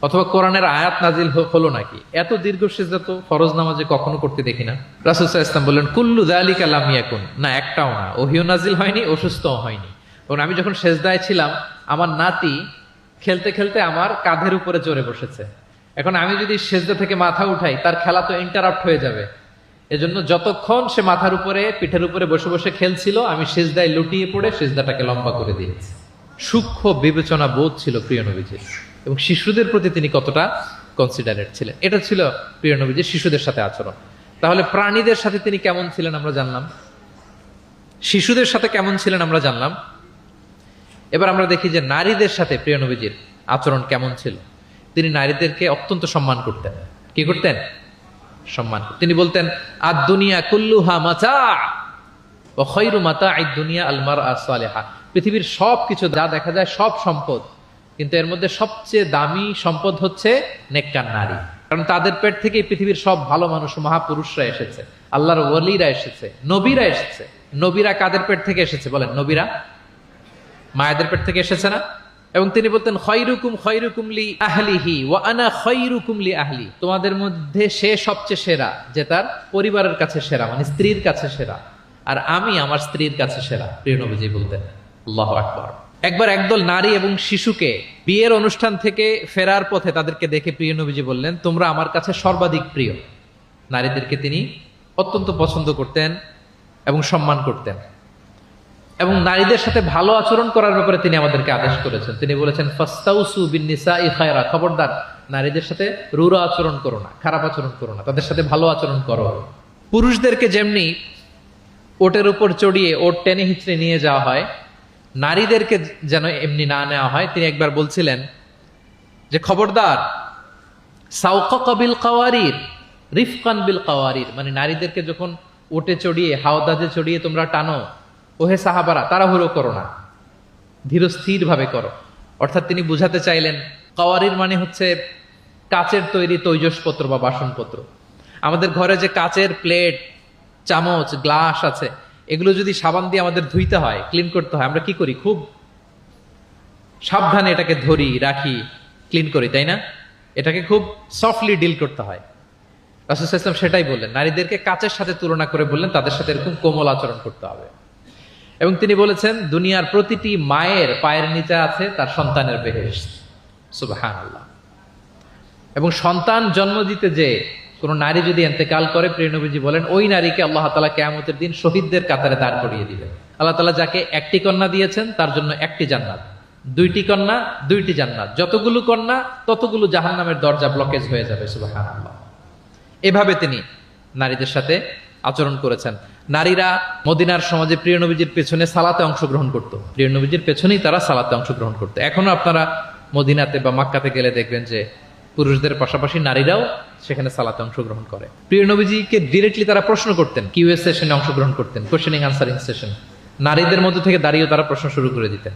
অথবা কোরআনের আয়াত নাজিল হলো নাকি? এত দীর্ঘ সিজদা তো ফরজ নামাজে কখনো করতে দেখি না। রাসূল সাল্লাল্লাহু আলাইহি ওয়াসাল্লাম বললেন, কুল্লু যালিকা লাম ইয়াকুন, না একটাও না, ওহিও নাজিল হয়নি, অসুস্থও হয়নি। এবং আমি যখন সেজদায় ছিলাম, আমার নাতি খেলতে খেলতে আমার কাঁধের উপরে চড়ে বসেছে। এখন আমি যদি সেজদা থেকে মাথা উঠাই, তার খেলা তো ইন্টারাপ্ট হয়ে যাবে। এজন্য যতক্ষণ সে মাথার উপরে পিঠের উপরে বসে বসে খেলছিল, আমি সেজদায় লুটিয়ে পড়ে সেজদাটাকে লম্বা করে দিয়েছি। সূক্ষ্ম বিবেচনা বোধ ছিল প্রিয় নবীজির, এবং শিশুদের প্রতি তিনি কতটা কনসিডারেট ছিলেন, এটা ছিল প্রিয় নবীজির শিশুদের সাথে আচরণ। তাহলে প্রাণীদের সাথে তিনি কেমন ছিলেন আমরা জানলাম, শিশুদের সাথে কেমন ছিলেন আমরা জানলাম। এবার আমরা দেখি যে নারীদের সাথে প্রিয় নবীজির আচরণ কেমন ছিল। তিনি নারীদেরকে অত্যন্ত সম্মান করতেন। কি করতেন? সম্মান। তিনি বলতেন, আদ দুনিয়া কুল্লুহা মাতা ওয়া খায়রু মাতা'আদ দুনিয়া আল মারআ সালিহা। পৃথিবীর সব কিছু যা দেখা যায় সব সম্পদ, কিন্তু এর মধ্যে সবচেয়ে দামি সম্পদ হচ্ছে নেককার নারী। কারণ তাদের পেট থেকে পৃথিবীর সব ভালো মানুষ, মহাপুরুষরা এসেছে, আল্লাহর ওয়ালিরা এসেছে, নবীরা এসেছে। নবীরা কাদের পেট থেকে এসেছে বলেন? নবীরা মায়েদের পেট থেকে এসেছে না? এবং তিনি বলতেন, খায়রুকুম খায়রুকুম লি আহলিহি ওয়া আনা খায়রুকুম লি আহলি। তোমাদের মধ্যে সে সবচেয়ে সেরা যে তার পরিবারের কাছে সেরা, মানে স্ত্রীর কাছে সেরা, আর আমি আমার স্ত্রীর কাছে সেরা। প্রিয় নবীজি বলতেন। আল্লাহু আকবার। একবার একদল নারী এবং শিশুকে বিয়ের অনুষ্ঠান থেকে ফেরার পথে তাদেরকে দেখে প্রিয় নবীজি বললেন, তোমরা আমার কাছে সর্বাধিক প্রিয়। নারীদেরকে তিনি অত্যন্ত পছন্দ করতেন এবং সম্মান করতেন, এবং নারীদের সাথে ভালো আচরণ করার ব্যাপারে তিনি আমাদেরকে আদেশ করেছেন। তিনি বলেছেন, ফাস্তাউসু বিন-নিসাই খায়রা, খবরদার নারীদের সাথে রূঢ় আচরণ করো না, খারাপ আচরণ করো না, তাদের সাথে ভালো আচরণ করো। পুরুষদেরকে যেমনি ওটের উপর চড়িয়ে ওট টেনে হিচড়ে নিয়ে যাওয়া হয়, নারীদেরকে যেন এমনি না নেওয়া হয়। তিনি একবার বলছিলেন যে, খবরদার সাওকাকা বিল কাওয়ারির রিফকান বিল কাওয়ারির, মানে নারীদেরকে যখন ওটে চড়িয়ে হাওদাজে চড়িয়ে তোমরা টানো, ওহে সাহাবারা তাড়াহুড়ো করো না, ধীরস্থির ভাবে করো। অর্থাৎ তিনি বুঝাতে চাইলেন, কাওয়ারির মানে হচ্ছে কাচের তৈরি তৈজসপত্র বা বাসনপত্র। আমাদের ঘরে যে কাচের প্লেট, চামচ, গ্লাস আছে, এগুলো যদি সাবান দিয়ে আমাদের ধুইতে হয়, ক্লিন করতে হয়, আমরা কি করি? খুব সাবধানে এটাকে ধরি, রাখি, ক্লিন করি, তাই না? এটাকে খুব সফটলি ডিল করতে হয়। রাসূল সাল্লাল্লাহু আলাইহি ওয়াসাল্লাম সেটাই বললেন, নারীদেরকে কাচের সাথে তুলনা করে বললেন তাদের সাথে এরকম কোমল আচরণ করতে হবে। এবং তিনি বলেছেন দুনিয়ার প্রতিটি মায়ের পায়ের নিচে আছে তার সন্তানের বেহেশত। সুবহানাল্লাহ। এবং সন্তান জন্ম দিতে যে কোন নারী যদি ইন্তেকাল করে, প্রিয় নবীজি বলেন ওই নারীকে আল্লাহ তাআলা কিয়ামতের দিন শহীদদের কাতারে দাঁড় করিয়ে দিবেন। আল্লাহ তাআলা যাকে একটি কন্যা দিয়েছেন তার জন্য একটি জান্নাত, দুইটি কন্যা দুইটি জান্নাত, যতগুলো কন্যা ততগুলো জাহান্নামের দরজা ব্লকেজ হয়ে যাবে। সুবহানাল্লাহ। এভাবে তিনি নারীদের সাথে আচরণ করেছেন। নারীরা মদিনার সমাজে প্রিয় নবীজির পেছনে সালাতে অংশগ্রহণ করত, প্রিয় নবীজির পেছনেই তারা সালাতে অংশগ্রহণ করত। এখনো আপনারা মদিনাতে বা মক্কাতে গেলে দেখবেন যে পুরুষদের পাশাপাশি নারীরাও সেখানে সালাতে অংশগ্রহণ করে। প্রিয় নবীজিকে ডিরেক্টলি তারা প্রশ্ন করতেন, কিউএস সেশনে অংশগ্রহণ করতেন, কোশ্চেনিং আনসারিং সেশন, নারীদের মধ্যে থেকে দাঁড়িয়েও তারা প্রশ্ন শুরু করে দিতেন।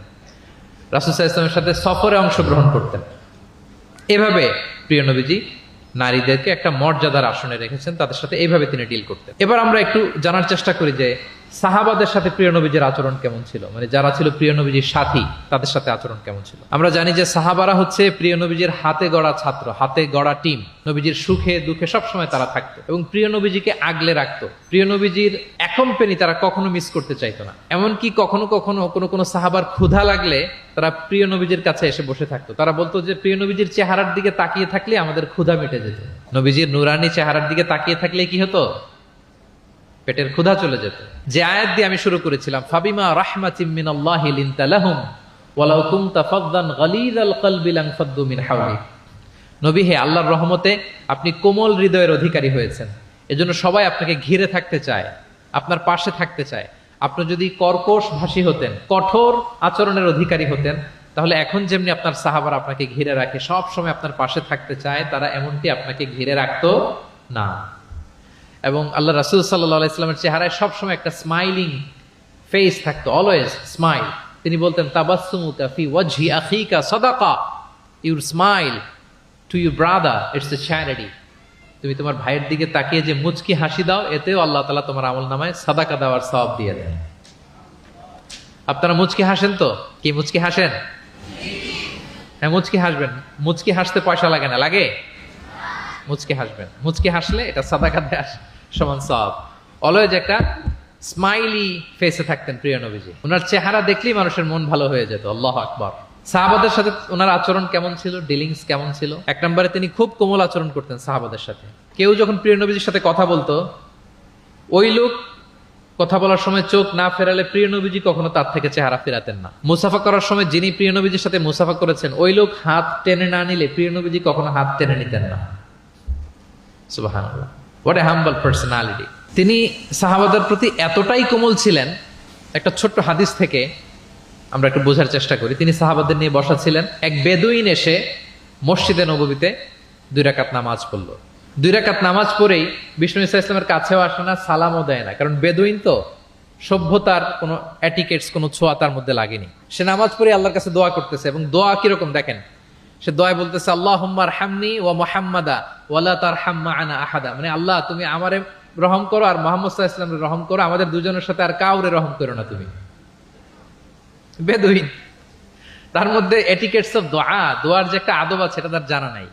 রাসূল সাল্লাল্লাহু আলাইহি ওয়াসাল্লামের সাথে সফরে অংশগ্রহণ করতেন। এভাবে প্রিয় নবীজি নারীদেরকে একটা মর্যাদার আসনে রেখেছেন, তাদের সাথে এইভাবে তিনি ডিল করতেন। এবার আমরা একটু জানার চেষ্টা করি যে সাহাবাদের সাথে প্রিয় নবীজির আচরণ কেমন ছিল, মানে যারা ছিল প্রিয় নবীজির সাথী তাদের সাথে আচরণ কেমন ছিল। আমরা জানি যে সাহাবারা হচ্ছে প্রিয় নবীজির হাতে গড়া ছাত্র, হাতে গড়া টিম। নবীজির সুখে দুঃখে সবসময় তারা থাকতো এবং প্রিয় নবীজিকে আগলে রাখতো। প্রিয় নবীজির অ্যাকম্পেনি তারা কখনো মিস করতে চাইতো না। এমনকি কখনো কখনো কোনো সাহাবার ক্ষুধা লাগলে তারা প্রিয় নবীজির কাছে এসে বসে থাকতো। তারা বলতো যে প্রিয় নবীজির চেহারার দিকে তাকিয়ে থাকলে আমাদের ক্ষুধা মিটে যেত। নবীজির নুরানি চেহারার দিকে তাকিয়ে থাকলে কি হতো? পেটের ক্ষুধা চলে যেত। যে আয়াত দিয়ে আমি শুরু করেছিলাম, ফাবিমা রাহমাতিম মিনাল্লাহি লিনতা লাহুম ওয়ালাউ কুনতা ফাদদান গালিযাল কলবি লানফাদ্দু মিন হাওলিক। নবী হে, আল্লাহর রহমতে আপনি কোমল হৃদয়ের অধিকারী হয়েছেন, এজন্য সবাই আপনাকে ঘিরে থাকতে চায়, আপনার পাশে থাকতে চায়। আপনি যদি কর্কশ ভাষী হতেন, কঠোর আচরণের অধিকারী হতেন, তাহলে এখন যেমনি আপনার সাহাবারা আপনাকে ঘিরে রাখে, সব সময় আপনার পাশে থাকতে চায়, তারা এমনটি আপনাকে ঘিরে রাখতো না। এবং আল্লাহ রাসূল সাল্লাল্লাহু আলাইহি ওয়াসাল্লামের চেহারায় সবসময় একটা স্মাইলিং ফেস থাকতো, অলওয়েজ স্মাইল। তিনি বলতেন তাবাসসুমুকা ফি ওয়াজহি আখিকা সাদাকা, your smile to your brother it's a charity. তুমি তোমার ভাইয়ের দিকে তাকিয়ে যে মুচকি হাসি দাও, এতেও আল্লাহ তাআলা তোমার আমলনামায় সাদাকা দেওয়ার সওয়াব দিয়ে দেন। আপনারা মুচকি হাসেন তো? কি মুচকি হাসেন? হ্যাঁ, মুচকি হাসবেন। মুচকি হাসতে পয়সা লাগে না, লাগে? মুচকি হাসবেন। মুচকি হাসলে এটা সাদাকা দেওয়ার সমান সওয়াব। অলওয়েজ একটা স্মাইলি ফেসে থাকতেন প্রিয় নবীজি। ওনার চেহারা দেখলেই মানুষের মন ভালো হয়ে যেত। আল্লাহু আকবার। সাহাবাদের সাথে ওনার আচরণ কেমন ছিল, ডিলিংস কেমন ছিল? এক নম্বরে তিনি খুব কোমল আচরণ করতেন সাহাবাদের সাথে। কেউ যখন প্রিয় নবীজির সাথে কথা বলতো, ওই লোক কথা বলার সময় চোখ না ফেরালে প্রিয় নবীজি কখনো তার থেকে চেহারা ফেরাতেন না। মুসাফা করার সময় যিনি প্রিয় নবীজির সাথে মুসাফা করেছেন, ওই লোক হাত টেনে না নিলে প্রিয় নবীজি কখনো হাত টেনে নিতেন না। সুবহানাল্লাহ, হোয়াট এ হাম্বল পার্সোনালিটি। তিনি সাহাবাদের প্রতি এতটাই কোমল ছিলেন, একটা ছোট্ট হাদিস থেকে আমরা একটু বোঝার চেষ্টা করি। তিনি সাহাবাদের নিয়ে বসা ছিলেন, এক বেদুইন এসে মসজিদে নববীতে 2 রাকাত নামাজ পড়লো। 2 রাকাত নামাজ পড়েই বিষ্ণু ইসা ইসলামের কাছেও আসে না, সালামও দেয় না, কারণ বেদুইন তো, সভ্যতার কোনো অ্যাটিকেটস, কোনো ছোঁয়া তার মধ্যে লাগেনি। সে নামাজ পড়ে আল্লাহর কাছে দোয়া করতেছে, এবং দোয়া কিরকম দেখেন, সে দোয়া বলতেছে আল্লাহুম্মা আরহামনি ওয়া মুহাম্মাদা ওয়ালা তারহাম মা'আনা আহাদা, মানে আল্লাহ তুমি আমারে রহম করো আর মুহাম্মদ সাল্লাল্লাহু আলাইহি ওয়াসাল্লামকে রহম করো, আমাদের দুজনের সাথে আর কাউরে রহম করো না তুমি। বেদুইন, তার মধ্যে এটিকেটস অফ দোয়া, দোয়ার যে একটা আদব আছে এটা তার জানা নাই।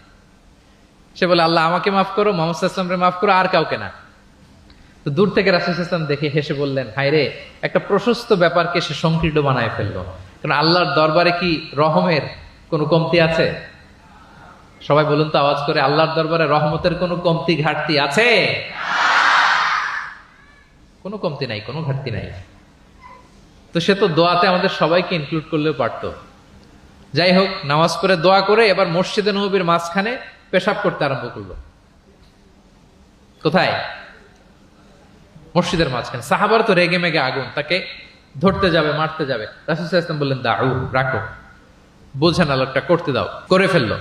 সে বলে আল্লাহ আমাকে মাফ করো, মুহাম্মদ সাল্লাল্লাহু আলাইহি ওয়াসাল্লামকে মাফ করো, আর কাউকে না। তো দূর থেকে রাসূল সাল্লাল্লাহু আলাইহি ওয়াসাল্লাম দেখে হেসে বললেন, হায়রে, একটা প্রশস্ত ব্যাপারকে সে সংকীর্ণ বানায় ফেললো। কারণ আল্লাহর দরবারে কি রহমের কোনো কমতি আছে? সবাই বলুন তো আওয়াজ করে, আল্লাহর দরবারে রহমতের কোনো কমতি ঘাটতি আছে? কোনো কমতি নাই, কোনো ঘাটতি নাই। তো সে তো দোয়াতে আমাদের সবাইকে ইনক্লুড করলেও পারতো। যাই হোক, নামাজ পড়ে দোয়া করে এবার মসজিদে নববীর মাঝখানে পেশাব করতে আরম্ভ করলো। কোথায়? মসজিদের মাঝখানে। সাহাবার তো রেগে মেগে আগুন, তাকে ধরতে যাবে, মারতে যাবে। রাসূল সাল্লাল্লাহু আলাইহি ওয়াসাল্লাম বললেন দাউ, রাখো, বোঝান আলোকটা করতে দাও, করে ফেললো।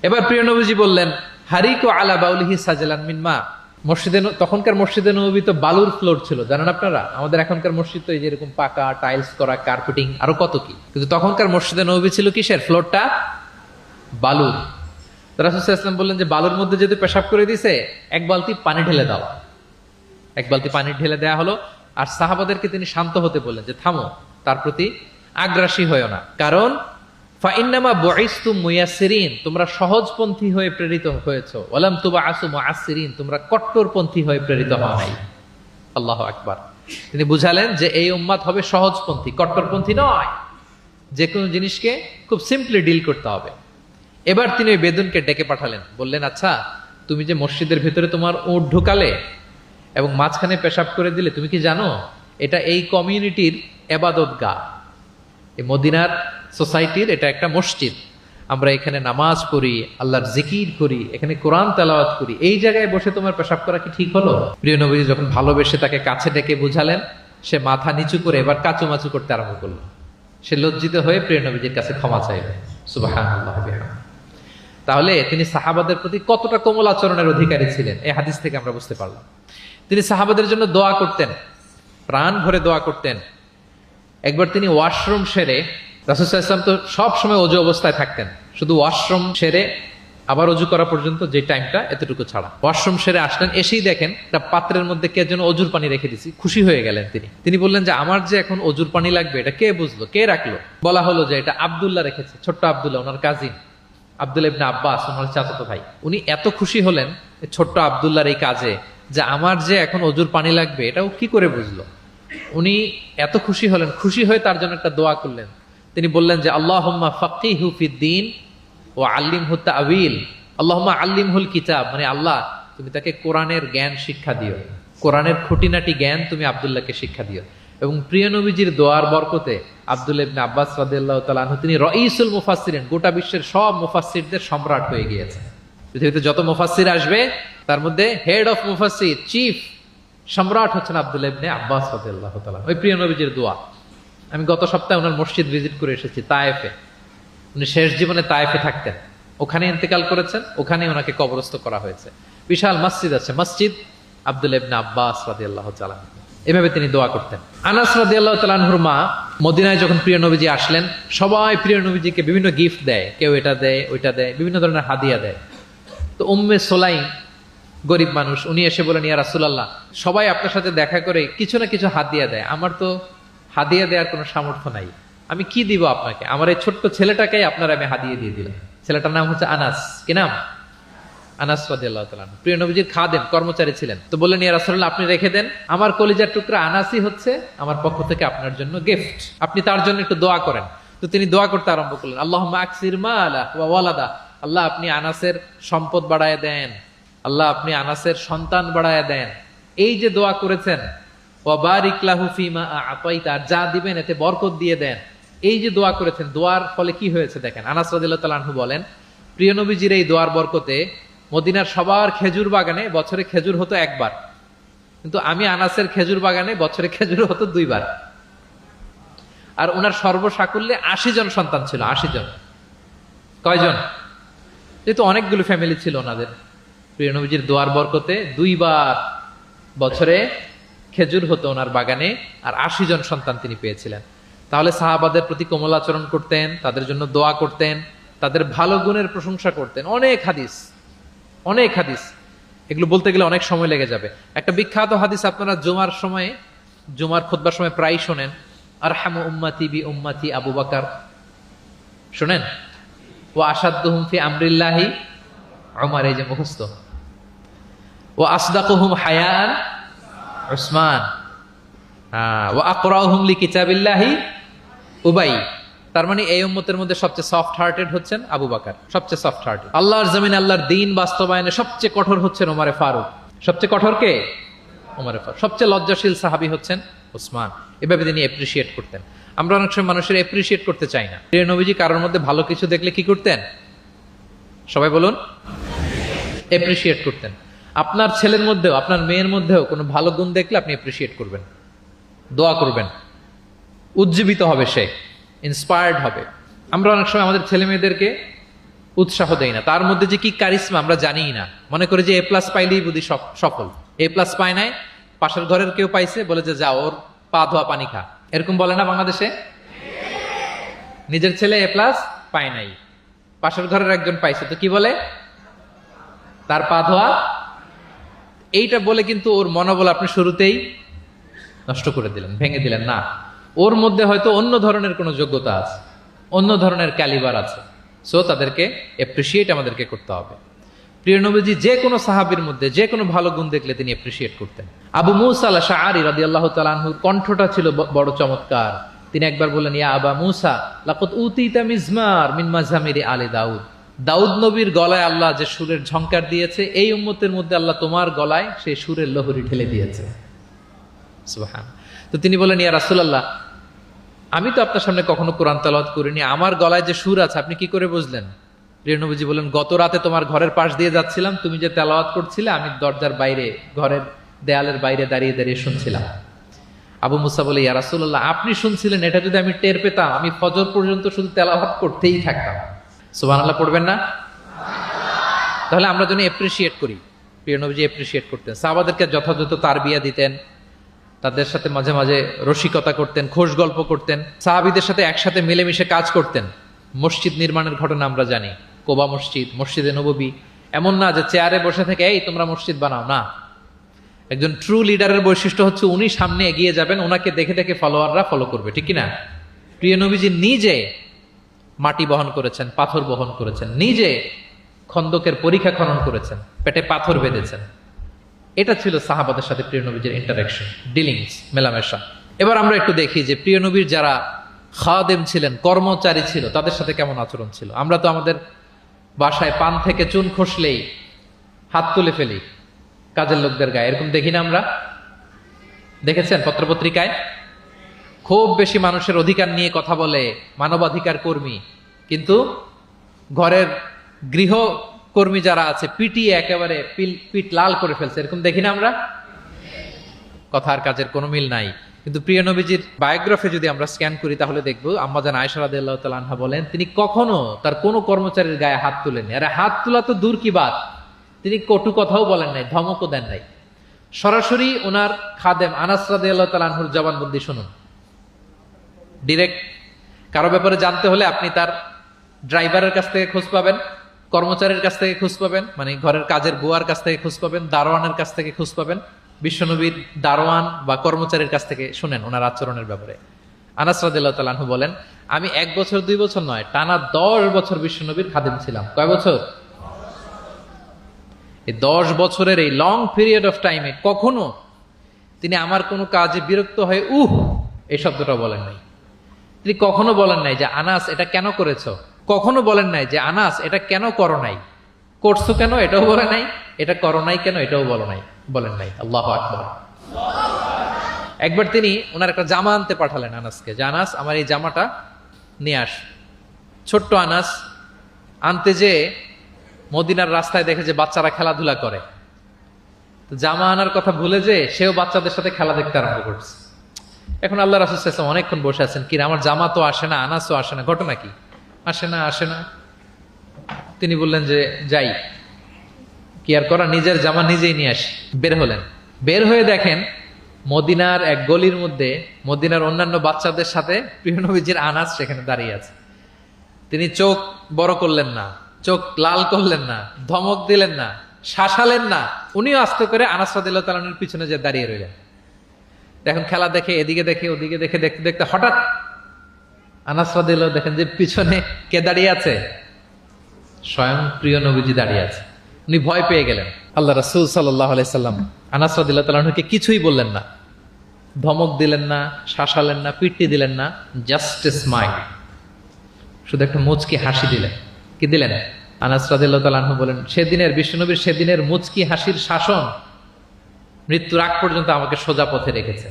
এবার প্রিয় নবীজি বললেন হারিকু আলা বাউলিহি সাজলান মিন মা। মসজিদে, তখনকার মসজিদে নববী তো বালুর ফ্লোর ছিল, জানেন আপনারা? আমাদের এখনকার মসজিদ তো এই যে এরকম পাকা টাইলস করা, কার্পেটিং, আরো কত কি, কিন্তু তখনকার মসজিদে নববী ছিল কিসের? ফ্লোরটা বালুর। রাসূল সাল্লাল্লাহু আলাইহি ওয়াসাল্লাম বললেন যে বালুর মধ্যে যেহেতু পেশাব করে দিছে, 1 বালতি পানি ঢেলে দাও। 1 বালতি পানি ঢেলে দেয়া হলো। আর সাহাবাদেরকে তিনি শান্ত হতে বললেন যে থামো, তার প্রতি আগ্রাসী হয়েও না, কারণ ফাইন্নামা বুইসতুম মুয়াসসিরিন, তোমরা সহজপন্থী হয়ে প্রেরিত হয়েছো। ওয়ালাম তুবআসু মুআসসিরিন, তোমরা কট্টরপন্থী হয়ে প্রেরিত হও নাই। আল্লাহু আকবার। তিনি বুঝালেন যে এই উম্মাত হবে সহজপন্থী, কট্টরপন্থী নয়। যে কোনো জিনিসকে খুব সিম্পলি ডিল করতে হবে। এবার তিনি ওই বেদুনকে ডেকে পাঠালেন, বললেন, আচ্ছা তুমি যে মসজিদের ভেতরে তোমার উট ঢুকালে এবং মাঝখানে পেশাব করে দিলে, তুমি কি জানো এটা এই কমিউনিটির ইবাদতগাহ, এই মদিনার সোসাইটির এটা একটা মসজিদ। আমরা এখানে নামাজ পড়ি, আল্লাহর জিকির করি, এখানে কোরআন তেলাওয়াত করি। এই জায়গায় বসে তোমার পেশাব করা কি ঠিক হলো? প্রিয় নবীজি যখন ভালোবেসে তাকে কাছে ডেকে বুঝালেন, সে মাথা নিচু করে এবার কাচুমাচু করতে আরম্ভ করলো। সে লজ্জিত হয়ে প্রিয় নবীজির কাছে ক্ষমা চাইলেন। সুবহানাল্লাহ। তাহলে তিনি সাহাবাদের প্রতি কতটা কোমল আচরণের অধিকারী ছিলেন, এই হাদিস থেকে আমরা বুঝতে পারলাম। তিনি সাহাবাদের জন্য দোয়া করতেন, প্রাণ ভরে দোয়া করতেন। একবার তিনি ওয়াশরুম সেরে, রাসূল সাল্লাল্লাহু আলাইহি ওয়াসাল্লাম তো সব সময় অজু অবস্থায় থাকতেন, শুধু ওয়াশরুম সেরে আবার অজু করা পর্যন্ত যে টাইমটা, এতটুকু ছাড়া। ওয়াশরুম সেরে আসলেন, এসেই দেখেন একটা পাত্রের মধ্যে কে যেন অজুর পানি রেখে দিয়েছি। খুশি হয়ে গেলেন তিনি বললেন যে আমার যে এখন অজুর পানি লাগবে, এটা কে বুঝলো, কে রাখলো? বলা হলো যে এটা আব্দুল্লাহ রেখেছে, ছোট্ট আব্দুল্লাহ, ওনার কাজিন আব্দুল্লাহ ইবনে আব্বাস, ওনার চাচাতো ভাই। উনি এত খুশি হলেন ছোট্ট আব্দুল্লাহর এই কাজে, যে আমার যে এখন অজুর পানি লাগবে এটাও কি করে বুঝলো। উনি এত খুশি হলেন, খুশি হয়ে তার জন্য একটা দোয়া করলেন। তিনি বললেন যে আল্লাহুম্মা ফাক্কিহু ফিদ্দীন ওয়া আল্লিমহু তা'ওয়িল, আল্লাহুম্মা আল্লিমহুল কিতাব, মানে আল্লাহ তুমি তাকে কোরআনের জ্ঞান শিক্ষা দিও, কোরআনের খুঁটিনাটি জ্ঞান তুমি আব্দুল্লাহকে শিক্ষা দিও। এবং প্রিয় নবীজির দোয়ার বরকতে আব্দুল্লাহ ইবনে আব্বাস রাদিয়াল্লাহু তাআলা আনহু তিনি রাইসুল মুফাসসিরিন, গোটা বিশ্বের সব মুফাসসিরদের সম্রাট হয়ে গিয়েছেন। পৃথিবীতে যত মুফাসসির আসবে তার মধ্যে হেড অফ মুফাসসির, চিফ সম্রাট হচ্ছেন আব্দুল্লাহ ইবনে আব্বাস রাদিয়াল্লাহু তাআলা। ওই প্রিয় নবীজির দোয়া। আমি গত সপ্তাহে ওনার মসজিদ ভিজিট করে এসেছি, তায়েফে। উনি শেষ জীবনে তায়েফে থাকতেন, ওখানে ইন্তেকাল করেছেন, ওখানে ওনাকে কবরস্থ করা হয়েছে। বিশাল মসজিদ আছে, মসজিদ আব্দুল্লাহ ইবনে আব্বাস রাদিয়াল্লাহু তাআলা। এভাবে তিনি দোয়া করতেন। আনাস রাদিয়াল্লাহু তাআলা আনহুর মা মদিনায় যখন প্রিয় নবীজি আসলেন, সবাই প্রিয় নবীজিকে বিভিন্ন গিফট দেয়, কেউ এটা দেয় ওইটা দেয়, বিভিন্ন ধরনের হাদিয়া দেয়। তো উম্মে সুলাইম গরিব মানুষ, উনি এসে বলেন, ইয়া রাসূলুল্লাহ, সবাই আপনার সাথে দেখা করে কিছু না কিছু হাদিয়া দেয়, আমার তো হাদিয়া দেওয়ার কোনো সামর্থ্য নাই, আমি কি দিব আপনাকে? আমার এই ছোট্ট ছেলেটাকেই আপনার আমি হাদিয়া দিয়ে দিলাম। ছেলেটার নাম হচ্ছে আনাস। কি নাম? আনাস রাদিয়াল্লাহু তাআলা। প্রিয় নবীজির খাদেম, কর্মচারী ছিলেন। তো বললেন, ইয়া রাসূলুল্লাহ, আপনি রেখে দেন, আমার কলিজার টুকরা আনাসই হচ্ছে আমার পক্ষ থেকে আপনার জন্য গিফট, আপনি তার জন্য একটু দোয়া করেন। তো তিনি দোয়া করতে আরম্ভ করলেন, আল্লাহুম্মা আকসির মালা ওয়া ওয়ালাদা, আল্লাহ আপনি আনাসের সম্পদ বাড়ায় দেন, আল্লাহ আপনি আনাসের সন্তান বাড়ায় দেন। এই যে দোয়া করেছেন, ওয়া বারিক লাহু ফিমা আতাইতা, যা দিবেন এতে বরকত দিয়ে দেন, এই যে দোয়া করেছেন, দোয়ার ফলে কি হয়েছে দেখেন। আনাস রাদিয়াল্লাহু তাআলা আনহু বলেন, প্রিয় নবীজির এই দোয়ার বরকতে মদিনার সবার খেজুর বাগানে বছরে খেজুর হতো একবার, কিন্তু আমি আনাসের খেজুর বাগানে বছরে খেজুর হতো 2 বার। আর ওনার সর্বসাকুল্যে 80 জন সন্তান ছিল। 80 জন। কয়জন? যেহেতু অনেকগুলো ফ্যামিলি ছিল ওনাদের। প্রিয় নবীজির দোয়ার বরকতে 2 বার বছরে খেজুর হতো ওনার বাগানে, আর 80 জন সন্তান তিনি পেয়েছিলেন। তাহলে সাহাবাদের প্রতি কোমল আচরণ করতেন, তাদের জন্য দোয়া করতেন, তাদের ভালো গুণের প্রশংসা করতেন। অনেক হাদিস, অনেক হাদিস, এগুলো বলতে গেলে অনেক সময় লেগে যাবে। একটা বিখ্যাত হাদিস আপনারা জুমার সময়, জুমার খুতবার সময় প্রায় শোনেন, আরহামু উম্মতি বি উম্মতি আবু বকর, শোনেন? ওয়া আশাদ্দুহুম ফি আমরিল্লাহি উমর, এই যে মুখস্থ। ওয়া আসদাকুহুম হায়ান উসমান, ওয়া আকরাউহুম লিকিতাবিল্লাহি উবাই। তার মানে এই উম্মতের মধ্যে সবচেয়ে সফট হার্টেড হচ্ছেন আবু বকর, সবচেয়ে সফট হার্টেড। আল্লাহর জমিনে আল্লাহর দ্বীন বাস্তবায়নে সবচেয়ে কঠোর হচ্ছেন ওমরে ফারুক। সবচেয়ে কঠোর কে? ওমরে ফারুক। সবচেয়ে লজ্জাশীল সাহাবী হচ্ছেন ওসমান। এভাবে তিনি অ্যাপ্রিশিয়েট করতেন। আমরা অনেক সময় মানুষের অ্যাপ্রিশিয়েট করতে চাই না। প্রিয় নবীজি কারোর মধ্যে ভালো কিছু দেখলে কি করতেন? সবাই বলুন, অ্যাপ্রিশিয়েট করতেন। আপনার ছেলের মধ্যেও, আপনার মেয়ের মধ্যেও কোনো ভালো গুণ দেখলে আপনি অ্যাপ্রিশিয়েট করবেন, দোয়া করবেন, উজ্জীবিত হবে সে, ইন্সপায়ার্ড হবে। আমরা অনেক সময় আমাদের ছেলে মেয়েদেরকে উৎসাহ দেই না, তার মধ্যে যে কি কারিশমা আমরা জানিই না, মনে করি যে A+ পাইলেই বুঝি সফল। A+ পায় নাই, পাশের ঘরের কেউ পাইছে, বলে যে যা ওর পা ধোয়া পানি খা, এরকম বলে না বাংলাদেশে? নিজের ছেলে A+ পায় নাই, পাশের ঘরের একজন পাইছে, তো কি বলে? তার পা ধোয়া। এইটা বলে কিন্তু ওর মনোবল আপনি শুরুতেই নষ্ট করে দিলেন, ভেঙে দিলেন। না, ওর মধ্যে হয়তো অন্য ধরনের কোনো যোগ্যতা আছে, অন্য ধরনের ক্যালিবার আছে। সো তাদেরকে অ্যাপ্রিসিয়েট আমাদেরকে করতে হবে। প্রিয় নবীজি যে কোনো সাহাবীর মধ্যে যে কোনো ভালো গুণ দেখলে তিনি অ্যাপ্রিসিয়েট করতেন। আবু মুসা আল আশআরী রাদিয়াল্লাহু তাআলা আনহুর কণ্ঠটা ছিল বড় চমৎকার। তিনি একবার বললেন, ইয়া আবা মুসা লাকাদ উতিতা মিজমার মিন মাজামিরি আলি দাউদ। দাউদ নবীর গলায় আল্লাহ যে সুরের ঝংকার দিয়েছে, এই উম্মতের মধ্যে আল্লাহ তোমার গলায় সেই সুরের লহরী ঢেলে দিয়েছে। সুবহান। তো তিনি বলেন, ইয়া রাসূলুল্লাহ, আমি তো আপনার সামনে কখনো কোরআন তেলাওয়াত করিনি, আমার গলায় যে সুর আছে আপনি কি করে বুঝলেন? প্রিয় নবীজি বলেন, গত রাতে তোমার ঘরের পাশ দিয়ে যাচ্ছিলাম, তুমি যে তেলাওয়াত করছিলে আমি দরজার বাইরে, ঘরের দেয়ালের বাইরে দাঁড়িয়ে দাঁড়িয়ে শুনছিলাম। আবু মুসা বলে, ইয়া রাসূলুল্লাহ, আপনি শুনছিলেন, এটা যদি আমি টের পেতাম আমি ফজর পর্যন্ত শুধু তেলাওয়াত করতেই থাকতাম। সুবহানাল্লাহ পড়বেন না? তাহলে আমরা যেন এপ্রিসিয়েট করি। প্রিয় নবীজি এপ্রিসিয়েট করতেন, সাহাবাদেরকে যথাযথ তারবিয়া দিতেন, তাদের সাথে মাঝে মাঝে রসিকতা করতেন, খোশ গল্প করতেন, সাহাবীদের সাথে একসাথে মিলেমিশে কাজ করতেন। মসজিদ নির্মাণের ঘটনা আমরা জানি, কোবা মসজিদ, মসজিদে নববী। এমন না যে চেয়ারে বসে থেকে এই তোমরা মসজিদ বানাও, না। একজন ট্রু লিডারের বৈশিষ্ট্য হচ্ছে উনি সামনে এগিয়ে যাবেন, ওনাকে দেখে দেখে ফলোয়াররা ফলো করবে, ঠিক কিনা? প্রিয় নবীজি নিজে মাটি বহন করেছেন, পাথর বহন করেছেন, নিজে খন্দকের পরীক্ষা খনন করেছেন, পেটে পাথর বেঁধেছেন। এটা ছিল সাহাবাদের সাথে প্রিয় নবীর ইন্টারাকশন, ডিলিংস, মেলামেশা। এবার আমরা একটু দেখি যে প্রিয় নবীর যারা খাদেম ছিলেন, কর্মচারী ছিল, তাদের সাথে কেমন আচরণ ছিল। আমরা তো আমাদের বাসায় পান থেকে চুন খসলেই হাত তুলে ফেলি কাজের লোকদের গায়ে, এরকম দেখি না আমরা? দেখেছেন পত্রপত্রিকায়? খুব বেশি মানুষের অধিকার নিয়ে কথা বলে, মানবাধিকার কর্মী, কিন্তু ঘরের গৃহকর্মী যারা আছে পিটিয়ে একেবারে পিঠ লাল করে ফেলছে, এরকম দেখি না আমরা? কথার কাজের কোনো মিল নাই। কিন্তু প্রিয় নবীজির বায়োগ্রাফি যদি আমরা স্ক্যান করি তাহলে দেখবো আম্মাজান আয়েশা রাদিয়াল্লাহু তাআলা আনহা বলেন, তিনি কখনো তার কোনো কর্মচারীর গায়ে হাত তুলেননি। আরে হাত তোলা তো দূর কি বাত, তিনি কটু কথাও বলেন নাই, ধমকও দেন নাই। সরাসরি ওনার খাদেম আনাস রাদিয়াল্লাহু তাআলা আনহুর জবানবন্দি শুনুন। ডিরেক্ট কারো ব্যাপারে জানতে হলে আপনি তার ড্রাইভারের কাছ থেকে খোঁজ পাবেন, কর্মচারীর কাছ থেকে খোঁজ পাবেন, মানে ঘরের কাজের বুয়ার কাছ থেকে খোঁজ পাবেন, দারোয়ানের কাছ থেকে খোঁজ পাবেন। বিশ্বনবীর দারোয়ান বা কর্মচারীর কাছ থেকে শুনেন ওনার আচরণের ব্যাপারে। আনাস রাদিয়াল্লাহু তাআলা আনহু বলেন, আমি 1 বছর 2 বছর নয়, টানা 10 বছর বিশ্বনবীর খাদেম ছিলাম। কয় বছর? এই 10 বছরের এই লং পিরিয়ড অফ টাইমে কখনো তিনি আমার কোনো কাজে বিরক্ত হয়ে এই শব্দটা বলেন নাই। তিনি কখনো বলেন নাই যে আনাস এটা কেন করেছো, কখনো বলেন নাই যে আনাস এটা কেন করো নাই, করছো কেন এটাও বলে নাই, এটা করো নাই কেন এটাও বলেন নাই। আল্লাহু আকবার। একবার তিনি ওনার একটা জামা আনতে পাঠালেন আনাসকে, যে আনাস আমার এই জামাটা নিয়ে আস। ছোট্ট আনাস আনতে যে মদিনার রাস্তায় দেখে যে বাচ্চারা খেলাধুলা করে, তো জামা আনার কথা ভুলে যে সেও বাচ্চাদের সাথে খেলা দেখতে আরম্ভ করছে। এখন আল্লাহ রাসূল সাল্লাল্লাহু আলাইহি ওয়াসাল্লাম অনেকক্ষণ বসে আছেন, কি আমার জামা তো আসে না, আনাসও আসে না, ঘটনা কি? আসে না। তিনি বললেন যে যাই, কি আর করা, নিজের জামা নিজেই নিয়ে আসি। বের হলেন, বের হয়ে দেখেন মদিনার এক গলির মধ্যে মদিনার অন্যান্য বাচ্চাদের সাথে প্রিয় নবীজির আনাস সেখানে দাঁড়িয়ে আছে। তিনি চোখ বড় করলেন না, চোখ লাল করলেন না, ধমক দিলেন না, শাসালেন না, উনিও আস্তে করে আনাস রাদিয়াল্লাহু তাআলা আনহুর পিছনে যে দাঁড়িয়ে রইলেন। দেখুন খেলা দেখে, এদিকে দেখে ওদিকে দেখে, দেখতে দেখতে হঠাৎ আনাস রাদিয়াল্লাহু দেখেন যে পিছনে কে দাঁড়িয়ে আছে? স্বয়ং প্রিয় নবীজি দাঁড়িয়ে আছে। উনি ভয় পেয়ে গেলেন। আল্লাহ রাসূল সাল্লাল্লাহু আলাইহি সাল্লাম আনাস রাদিয়াল্লাহু তাআলা আনহুকে কিছুই বললেন না, ধমক দিলেন না, শাসালেন না, পিট্টি দিলেন না, জাস্ট এ স্মাইল, শুধু একটা মুচকি হাসি দিলেন। কি দিলেন? আনাস রাদিয়াল্লাহু তাআলা আনহু বলেন, সেদিনের বিশ্বনবীর সেদিনের মুচকি হাসির শাসন মৃত্যুর আগ পর্যন্ত আমাকে সোজা পথে রেখেছে।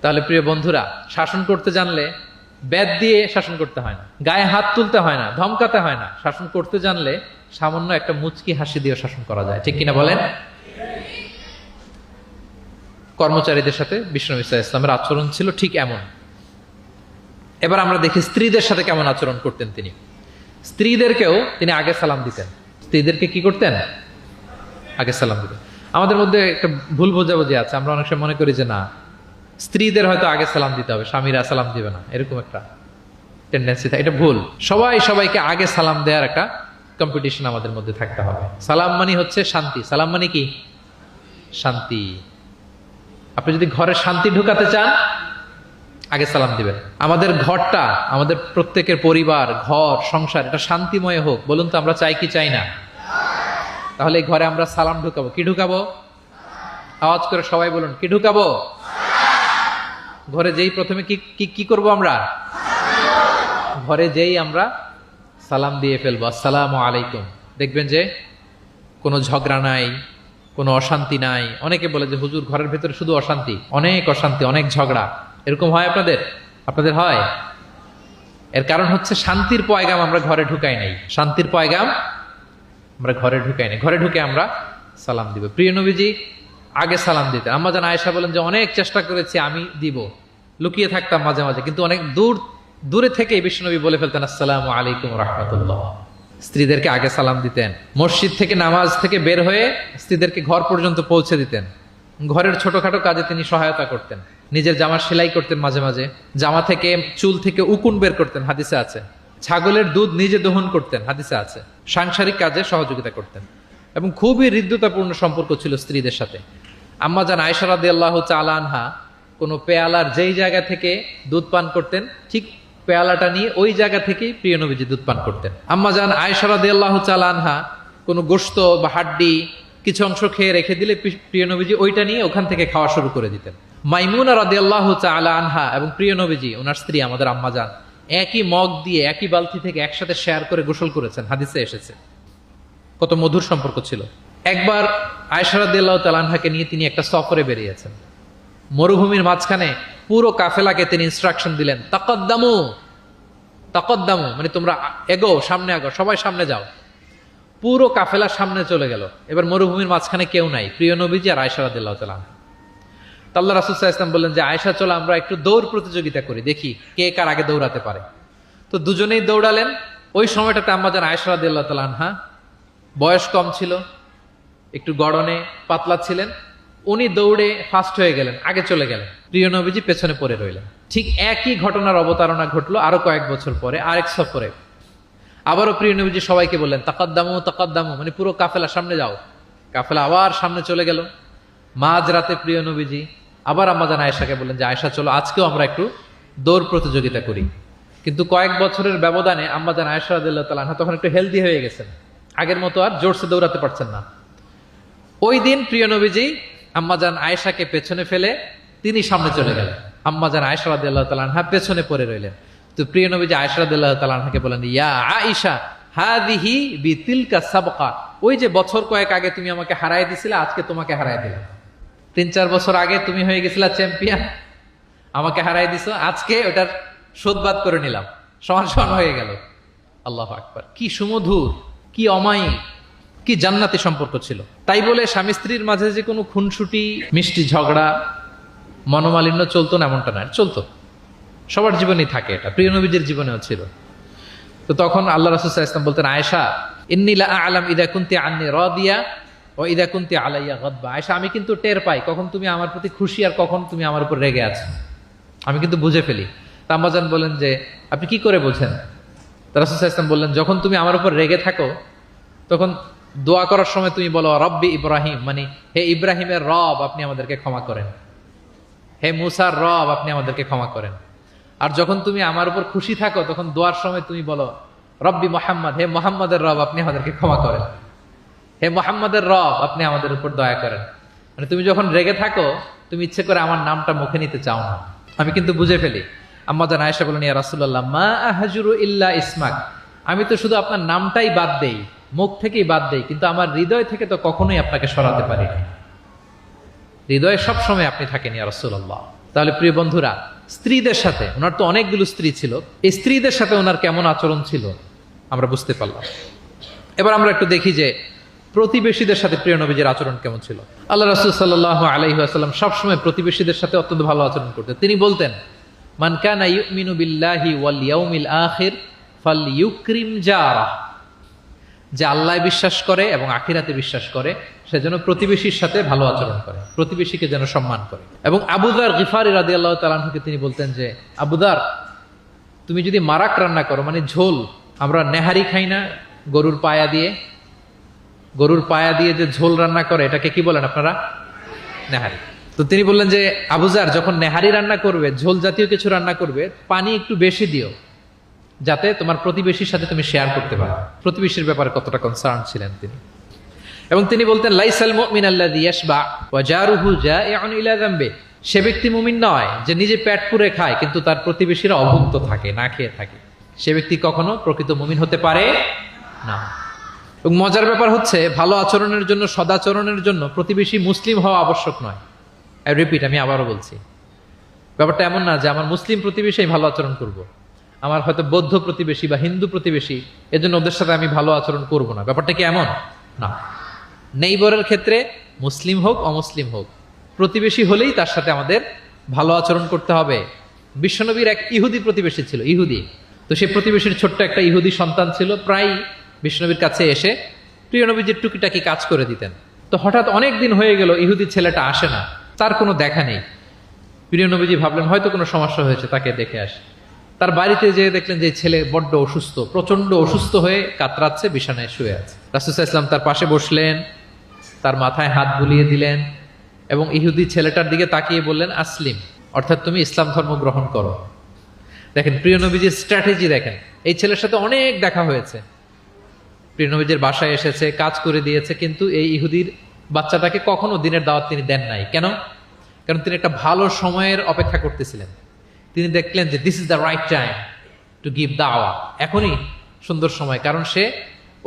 তাহলে প্রিয় বন্ধুরা, শাসন করতে জানলে বেদ দিয়ে শাসন করতে হয় না, গায়ে হাত তুলতে হয় না, ধমকাতে হয় না। শাসন করতে জানলে সামান্য একটা মুচকি হাসি দিয়ে শাসন করা যায়, ঠিক কিনা বলেন? কর্মচারীদের সাথে বিশ্বনবী সাল্লাল্লাহু আলাইহি ওয়াসাল্লামের আচরণ ছিল ঠিক এমন। এবার আমরা দেখি স্ত্রীদের সাথে কেমন আচরণ করতেন তিনি। স্ত্রীদেরকেও তিনি আগে সালাম দিতেন। স্ত্রীদেরকে কি করতেন? আগে সালাম দিতেন। আমাদের মধ্যে একটা ভুল বোঝাবুঝি আছে, আমরা অনেক সময় মনে করি যে না, স্ত্রীদের হয়তো আগে সালাম দিতে হবে, স্বামীরা সালাম দিবে না, এরকম একটা টেন্ডেন্সি থাকে। এটা ভুল। সবাইকে আগে সালাম দেওয়ার একটা কম্পিটিশন আমাদের মধ্যে থাকতে হবে। সালাম মানে হচ্ছে শান্তি। সালাম মানে কি? শান্তি। আপনি যদি ঘরে শান্তি ঢুকাতে চান, আগে সালাম দিবেন। আমাদের ঘরটা, আমাদের প্রত্যেকের পরিবার, ঘর, সংসার এটা শান্তিময় হোক, বলুন তো আমরা চাই কি চাই না? তাহলে এই ঘরে আমরা সালাম ঢুকাবো। কি ঢুকাবো? আওয়াজ করে সবাই বলুন, কি ঢুকাবো? ঘরে যেই প্রথমে কি করব আমরা? ঘরে যেই আমরা সালাম দিয়ে ফেলবো, আসসালামু আলাইকুম। দেখবেন যে কোনো ঝগড়া নাই, কোনো অশান্তি নাই। অনেকে বলে যে হুজুর ঘরের ভেতরে শুধু অশান্তি, অনেক অশান্তি, অনেক ঝগড়া। এরকম হয় আপনাদের হয়? এর কারণ হচ্ছে শান্তির পয়গাম আমরা ঘরে ঢুকাই নাই। শান্তির পয়গাম আমরা ঘরে ঢুকাই নাই। ঘরে ঢুকে আমরা সালাম দিব। প্রিয় নবীজি আগে সালাম দিতেন। আম্মা জান আয়েশা বলেন যে অনেক চেষ্টা করেছি আমি দিব, লুকিয়ে থাকতাম মাঝে মাঝে, কিন্তু অনেক দূরে থেকে বিশ্বনবী বলে ফেলতেন আসসালামু আলাইকুম রাহমাতুল্লাহ। স্ত্রীদেরকে আগে সালাম দিতেন। মসজিদ থেকে, নামাজ থেকে বের হয়ে স্ত্রীদেরকে ঘর পর্যন্ত পৌঁছে দিতেন। ঘরের ছোটখাটো কাজে তিনি সহায়তা করতেন। নিজের জামা সেলাই করতেন, মাঝে মাঝে জামা থেকে, চুল থেকে উকুন বের করতেন, হাদিসে আছে। ছাগলের দুধ নিজে দহন করতেন, হাদিসে আছে। সাংসারিক কাজে সহযোগিতা করতেন এবং খুবই হৃদ্যতাপূর্ণ সম্পর্ক ছিল স্ত্রীদের সাথে। আম্মা জান আয়েশা রাদিয়াল্লাহু তাআলা আনহা কোনো পেয়ালার যেই জায়গা থেকে দুধ পান করতেন, ঠিক পেয়ালাটা নিয়ে ওই জায়গা থেকেই প্রিয় নবীজি দুধ পান করতেন। আম্মা জান আয়েশা রাদিয়াল্লাহু তাআলা আনহা কোনো গোশত বা হাড্ডি কিছু অংশ খেয়ে রেখে দিলে প্রিয় নবীজি ওইটা নিয়ে ওখান থেকে খাওয়া শুরু করে দিতেন। মাইমুনা রাদিয়াল্লাহু তাআলা আনহা এবং প্রিয় নবীজি, ওনার স্ত্রী আমাদের আম্মা জান, একই মগ দিয়ে, একই বালতি থেকে একসাথে শেয়ার করে গোসল করেছেন, হাদিসে এসেছে। কত মধুর সম্পর্ক ছিল। একবার আয়েশা রাদিয়াল্লাহু তাআলা আনহাকে নিয়ে তিনি একটা সফরে বেরিয়েছেন। মরুভূমির মাঝখানে পুরো কাফেলাকে তিনি ইনস্ট্রাকশন দিলেন, তাকাদ্দামু তাকাদ্দামু, মানে তোমরা এগো, সামনে আগো, সবাই সামনে যাও। পুরো কাফেলা সামনে চলে গেল। এবার মরুভূমির মাঝখানে কেউ নাই, প্রিয় নবীজি আর আয়েশা রাদিয়াল্লাহু তাআলা আনহা। আল্লাহ রাসূল সাল্লাল্লাহু আলাইহি ওয়াসাল্লাম বললেন যে আয়েশা চলো আমরা একটু দৌড় প্রতিযোগিতা করি, দেখি কে কার আগে দৌড়াতে পারে। তো দুজনেই দৌড়ালেন। ওই সময়টাতে আম্মা জান আয়েশা রাদিয়াল্লাহু তাআলা আনহা বয়স কম ছিল, একটু গড়নে পাতলা ছিলেন। উনি দৌড়ে ফাস্ট হয়ে গেলেন, আগে চলে গেলেন। প্রিয় নবীজি পেছনে পড়ে রইলেন। ঠিক একই ঘটনার অবতারণা ঘটলো আরো কয়েক বছর পরে আরেক সফরে। আবারও প্রিয় নবীজি সবাইকে বললেন তাকাদ্দামু তাকাদ্দামু, মানে পুরো কাফেলা সামনে যাও। কাফেলা আবার সামনে চলে গেল। মাঝ রাতে প্রিয় নবীজি আবার আম্মা জান আয়েশাকে বললেন যে আয়েশা চলো আজকেও আমরা একটু দৌড় প্রতিযোগিতা করি। কিন্তু কয়েক বছরের ব্যবধানে আম্মা জান আয়েশা রাদিয়াল্লাহু তাআলা আনহা তখন একটু হেলদি হয়ে গেছেন, আগের মতো আর জোরসে দৌড়াতে পারছেন না। ওই দিন প্রিয় নবীজি আম্মা জান আয়েশাকে পেছনে ফেলে তিনি সামনে চলে গেলেন। আম্মা জান আয়েশা রাদিয়াল্লাহু তাআলা আনহা পেছনে পড়ে রইলেন। তো প্রিয় নবীজি আয়েশা রাদিয়াল্লাহু তাআলা আনহাকে বলেন, ইয়া আয়েশা হাদিহি বিতিলকা সাবকা, ওই যে বছর কয়েক আগে তুমি আমাকে হারায় দিছিলে, আজকে তোমাকে হারায় দিলাম। 3-4 বছর আগে তুমি হয়ে গেছিলা চ্যাম্পিয়ন, আমাকে হারায় দিছো, আজকে ওটার শোধবাদ করে নিলাম, সমান সমান হয়ে গেল। আল্লাহু আকবার। কি সুমধুর, কি অমায়িক, কি জান্নাতি সম্পর্ক ছিল। তাই বলে স্বামী স্ত্রীর মাঝে যে কোনো খুনসুটি, মিষ্টি ঝগড়া, মনোমালিন্য চলতো না এমনটা না, চলতো। সবার জীবনেই থাকে এটা, প্রিয় নবীজির জীবনেও ছিল। তো তখন আল্লাহ রাসূল সাল্লাল্লাহু আলাইহি ওয়াসাল্লাম বলতেন, আয়েশা ইন্নী লা আ'লাম ইযা কুনতি আন্নী রাদিয়া ওয়া ইযা কুনতি আলাইয়া গাদবা। আয়েশা আমি কিন্তু টের পাই কখন তুমি আমার প্রতি খুশি আর কখন তুমি আমার উপর রেগে আছো, আমি কিন্তু বুঝে ফেলি। তা আম্মা জান বলেন যে আপনি কি করে বোঝেন? রাসূল সাল্লাল্লাহু আলাইহি ওয়াসাল্লাম বললেন, যখন তুমি আমার উপর রেগে থাকো তখন দোয়া করার সময় তুমি বলো রব্বি ইব্রাহিম, মানে হে ইব্রাহিমের রব আপনি আমাদেরকে ক্ষমা করেন, হে মুসার রব আপনি আমাদেরকে ক্ষমা করেন। আর যখন তুমি আমার উপর খুশি থাকো তখন দোয়ার সময় তুমি বলো রব্বি মুহাম্মদ, হে মুহাম্মাদের রব আপনি আমাদেরকে ক্ষমা করেন, হে মুহাম্মাদের রব আপনি আমাদের উপর দয়া করেন। মানে তুমি যখন রেগে থাকো তুমি ইচ্ছে করে আমার নামটা মুখে নিতে চাও না, আমি কিন্তু বুঝে ফেলি। আম্মা জান আয়েশা বলেন, ইয়া রাসূলুল্লাহ মা আহজুরু ইল্লা ইসমাক, আমি তো শুধু আপনার নামটাই বাদ দেই, মুখ থেকেই বাদ দেই, কিন্তু আমার হৃদয় থেকে তো কখনোই আপনাকে সরাতে পারি না। হৃদয়ে সবসময় আপনি থাকেন ইয়া রাসূলুল্লাহ। তাহলে প্রিয় বন্ধুরা, স্ত্রীদের সাথে, ওনার তো অনেকগুলো স্ত্রী ছিল, এই স্ত্রীদের সাথে ওনার কেমন আচরণ ছিল আমরা বুঝতে পারলাম। এবার আমরা একটু দেখি যে প্রতিবেশীদের সাথে প্রিয় নবীজির আচরণ কেমন ছিল। আল্লাহ রাসূল সাল্লাল্লাহু আলাইহি ওয়াসাল্লাম সবসময় প্রতিবেশীদের সাথে অত্যন্ত ভালো আচরণ করতেন। তিনি বলতেন, মান কানা ইউমিনু বিল্লাহি ওয়াল ইয়াউমিল আখির ফালইউকরিম জারাহ, যে আল্লাহ বিশ্বাস করে এবং আখিরাতে বিশ্বাস করে সে যেন প্রতিবেশীর সাথে ভালো আচরণ করে, প্রতিবেশীকে যেন সম্মান করে। এবং আবু যার গিফারি রাদিয়াল্লাহু তাআলা আনহুকে তিনি বলতেন যে আবু যার, তুমি যদি মারাক রান্না করো, মানে ঝোল, আমরা নেহারি খাই না গরুর পায়া দিয়ে, গরুর পায়া দিয়ে যে ঝোল রান্না করে এটাকে কি বলেন আপনারা? নেহারি। তো তিনি বললেন যে আবু যার যখন নেহারি রান্না করবে, ঝোল জাতীয় কিছু রান্না করবে, পানি একটু বেশি দিও, যাতে তোমার প্রতিবেশীর সাথে তুমি শেয়ার করতে পারো। প্রতিবেশীর ব্যাপারে কতটা কনসার্ন ছিলেন তিনি। এবং তিনি বলতেন লাইসাল মুমিন আল্লাযী ইয়াশবা ওয়া জারুহু জাইউন ইলা যামবি, সে ব্যক্তি মুমিন নয় যে নিজে পেট পুরে খায় কিন্তু তার প্রতিবেশীরা অভুক্ত থাকে, না খেয়ে থাকে। সে ব্যক্তি কখনো প্রকৃত মুমিন হতে পারে না। এবং মজার ব্যাপার হচ্ছে, ভালো আচরণের জন্য, সদাচরণের জন্য প্রতিবেশী মুসলিম হওয়া আবশ্যক নয়। আই রিপিট, আমি আবারও বলছি, ব্যাপারটা এমন না যে আমার মুসলিম প্রতিবেশী আমি ভালো আচরণ করব, আমার হয়তো বৌদ্ধ প্রতিবেশী বা হিন্দু প্রতিবেশী, এজন্য ওদের সাথে আমি ভালো আচরণ করব না। ব্যাপারটা কি এমন না। নেইবরের ক্ষেত্রে মুসলিম হোক অমুসলিম হোক, প্রতিবেশী হলেই তার সাথে আমাদের ভালো আচরণ করতে হবে। বিশ্বনবীর এক ইহুদি প্রতিবেশী ছিল, ইহুদি। তো সেই প্রতিবেশীর ছোট্ট একটা ইহুদি সন্তান ছিল, প্রায় বিশ্বনবীর কাছে এসে প্রিয় নবীজির টুকিটাকি কাজ করে দিতেন। তো হঠাৎ অনেক দিন হয়ে গেল ইহুদি ছেলেটা আসে না, তার কোনো দেখা নেই। প্রিয় নবীজি ভাবলেন হয়তো কোনো সমস্যা হয়েছে, তাকে দেখে আসে। তার বাড়িতে যেয়ে দেখলেন যে ছেলে বড্ড অসুস্থ, প্রচন্ড অসুস্থ হয়ে কাতরাচ্ছে, বিছানায় শুয়ে আছে। রাসূল সাল্লাল্লাহু আলাইহি ওয়াসাল্লাম তার পাশে বসলেন, তার মাথায় হাত বুলিয়ে দিলেন এবং ইহুদি ছেলেটার দিকে তাকিয়ে বললেন আসলিম, অর্থাৎ তুমি ইসলাম ধর্ম গ্রহণ করো। দেখেন প্রিয় নবীজির স্ট্র্যাটেজি দেখেন। এই ছেলের সাথে অনেক দেখা হয়েছে, প্রিয় নবীজির বাসায় এসেছে, কাজ করে দিয়েছে, কিন্তু এই ইহুদির বাচ্চাটাকে কখনো দিনের দাওয়াত তিনি দেন নাই। কেন? কারণ তিনি একটা ভালো সময়ের অপেক্ষা করতেছিলেন। তিনি দেখলেন যে this is the right time to give দাওয়া, এখনই সুন্দর সময়, কারণ সে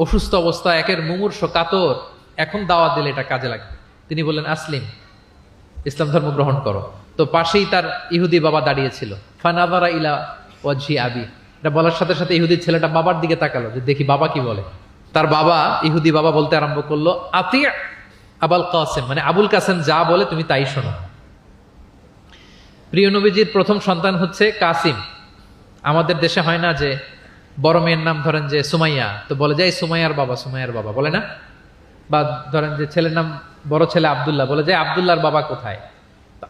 অসুস্থ অবস্থা, একের মুমূর্ষ কাতর, এখন দাওয়াত দিলে এটা কাজে লাগবে। তিনি বললেন আসলিম, ইসলাম ধর্ম গ্রহণ করো। তো পাশেই তার ইহুদি বাবা দাঁড়িয়েছিল। ফানাযারা ইলা ওয়াজহি আবি, এটা বলার সাথে সাথে ইহুদি ছেলেটা বাবার দিকে তাকালো যে দেখি বাবা কি বলে। তার বাবা, ইহুদি বাবা বলতে আরম্ভ করলো আতি আবুল কাসেম, মানে আবুল কাসেম যা বলে তুমি তাই শোনো। প্রিয় নবীজির প্রথম সন্তান হচ্ছে কাসিম। আমাদের দেশে হয় না যে বড় মেয়ের নাম ধরেন যে সুমাইয়া, তো বলে যায় সুমাইয়ার বাবা, সুমাইয়ার বাবা বলে না। বা ধরেন যে ছেলের নাম, বড় ছেলে আব্দুল্লাহ, বলে যায় আব্দুল্লাহর বাবা কোথায়।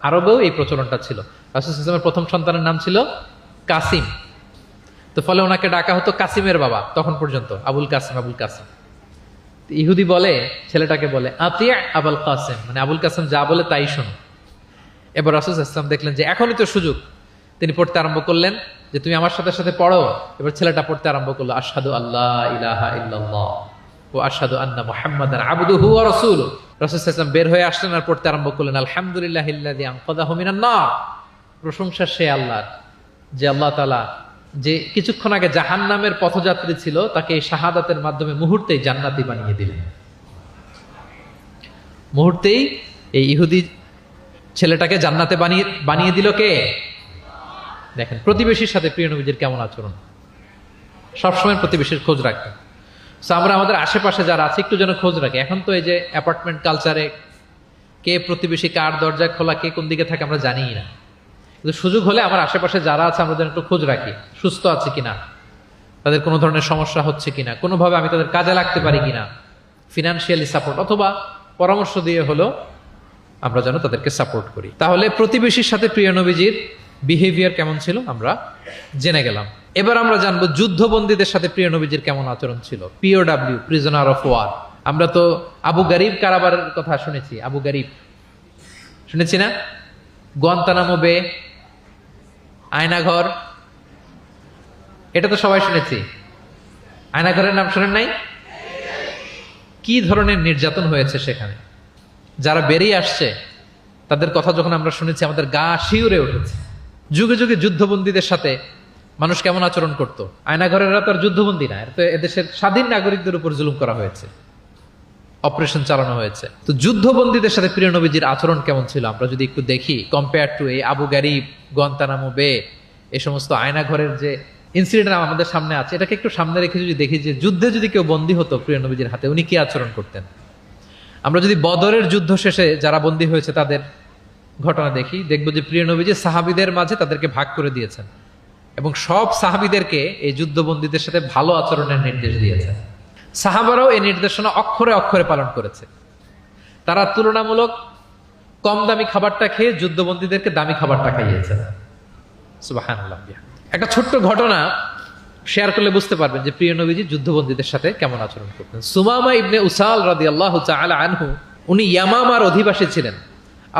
আরবেও এই প্রচলনটা ছিল। রাসূল সাল্লাল্লাহু আলাইহি ওয়াসাল্লামের প্রথম সন্তানের নাম ছিল কাসিম, তো ফলে ওনাকে ডাকা হতো কাসিমের বাবা তখন পর্যন্ত, আবুল কাসিম, আবুল কাসিম। ইহুদি বলে, ছেলেটাকে বলে আতি আবুল কাসিম, মানে আবুল কাসিম যা বলে তাই শোনো। এবার রাসূল সাল্লাল্লাহু আলাইহি ওয়াসাল্লাম দেখলেন যে এখনই তো সুযোগ, তিনি পড়তে আরম্ভ করলেন যে তুমি আমার সাথে সাথে পড়ো। এবার ছেলেটা পড়তে আরম্ভ করলো আশহাদু আল্লা ইলাহা ইল্লাল্লাহ ওয়া আশহাদু আন্না মুহাম্মাদান আবদুহু ওয়া রাসূলুহু। রাসূল সাল্লাল্লাহু আলাইহি ওয়াসাল্লাম বের হয়ে আসলেন আর পড়তে আরম্ভ করলেন আলহামদুলিল্লাহিল্লাযী আনকাযাহু মিনান নার, প্রশংসা সে আল্লাহর যে আল্লাহ তাআলা যে কিছুক্ষণ আগে জাহান্নামের পথযাত্রী ছিল তাকে এই শাহাদাতের মাধ্যমে মুহূর্তেই জান্নাতি বানিয়ে দিলেন। মুহূর্তেই এই ইহুদি ছেলেটাকে জান্নাতে বানিয়ে দিল কে? দেখেন প্রতিবেশীর সাথে প্রিয় নবীজির কেমন আচরণ, সবসময় প্রতিবেশীর খোঁজ রাখতেন। সো আমরা আমাদের আশেপাশে যারা আছে একটু যেন খোঁজ রাখি। এখন তো এই যে অ্যাপার্টমেন্ট কালচারে কে প্রতিবেশী কার দরজা খোলা, কে কোন দিকে থাকে আমরা জানিই না, কিন্তু সুযোগ হলে আমার আশেপাশে যারা আছে আমরা যেন একটু খোঁজ রাখি, সুস্থ আছে কিনা, তাদের কোনো ধরনের সমস্যা হচ্ছে কিনা, কোনোভাবে আমি তাদের কাজে লাগতে পারি কিনা, ফিনান্সিয়ালি সাপোর্ট অথবা পরামর্শ দিয়ে হলো আমরা যেন তাদেরকে সাপোর্ট করি। তাহলে প্রতিবেশীর সাথে প্রিয় নবীজির বিহেভিয়ার কেমন ছিল আমরা জেনে গেলাম। এবার আমরা জানবো যুদ্ধবন্দীদের সাথে প্রিয় নবীজির কেমন আচরণ ছিল। পিওডাব্লিউ, প্রিজনার অফ ওয়ার। আমরা তো আবু গারিব কারাবারের কথা শুনেছি, আবু গারিব শুনেছি না? গুয়ান্তানামো বে, আয়নাঘর, এটা তো সবাই শুনেছি। আয়নাঘরের নাম শোনেন নাই? কি ধরনের নির্যাতন হয়েছে সেখানে, যারা বেরিয়ে আসছে তাদের কথা যখন আমরা শুনেছি আমাদের গা শিউরে উঠেছে। যুগে যুগে যুদ্ধবন্দীদের সাথে মানুষ কেমন আচরণ করত। আয়নাঘরেরা তো আর যুদ্ধবন্দী না, তো এদেশের স্বাধীন নাগরিকদের উপর জুলুম করা হয়েছে, অপারেশন চালানো হয়েছে। তো যুদ্ধবন্দীদের সাথে প্রিয় নবীজির আচরণ কেমন ছিল আমরা যদি একটু দেখি, কম্পেয়ার টু এই আবু গারিব, গুয়ান্তানামো বে, এই সমস্ত আয়নাঘরের যে ইনসিডেন্ট আমাদের সামনে আছে, এটাকে একটু সামনে রেখে যদি দেখি যে যুদ্ধে যদি কেউ বন্দী হতো প্রিয় নবীজির হাতে, উনি কি আচরণ করতেন। আমরা যদি বদরের যুদ্ধ শেষে যারা বন্দী হয়েছে তাদের ঘটনা দেখি, দেখবো যে প্রিয় নবীজি সাহাবীদের মাঝে তাদেরকে ভাগ করে দিয়েছেন এবং সব সাহাবীদেরকে এই যুদ্ধবন্দীদের সাথে ভালো আচরণের নির্দেশ দিয়েছেন। সাহাবারাও এই নির্দেশনা অক্ষরে অক্ষরে পালন করেছে। তারা তুলনামূলক কম দামি খাবারটা খেয়ে যুদ্ধবন্দীদেরকে দামি খাবারটা খাইয়েছে। সুবহানাল্লাহ। একটা ছোট্ট ঘটনা শেয়ার করলে বুঝতে পারবেন যে প্রিয় নবীজি যুদ্ধবন্দীদের সাথে কেমন আচরণ করতেন। সুমামা ইবনে উসাল রাদিয়াল্লাহু তাআলা আনহু, উনি ইয়ামামার অধিবাসী ছিলেন।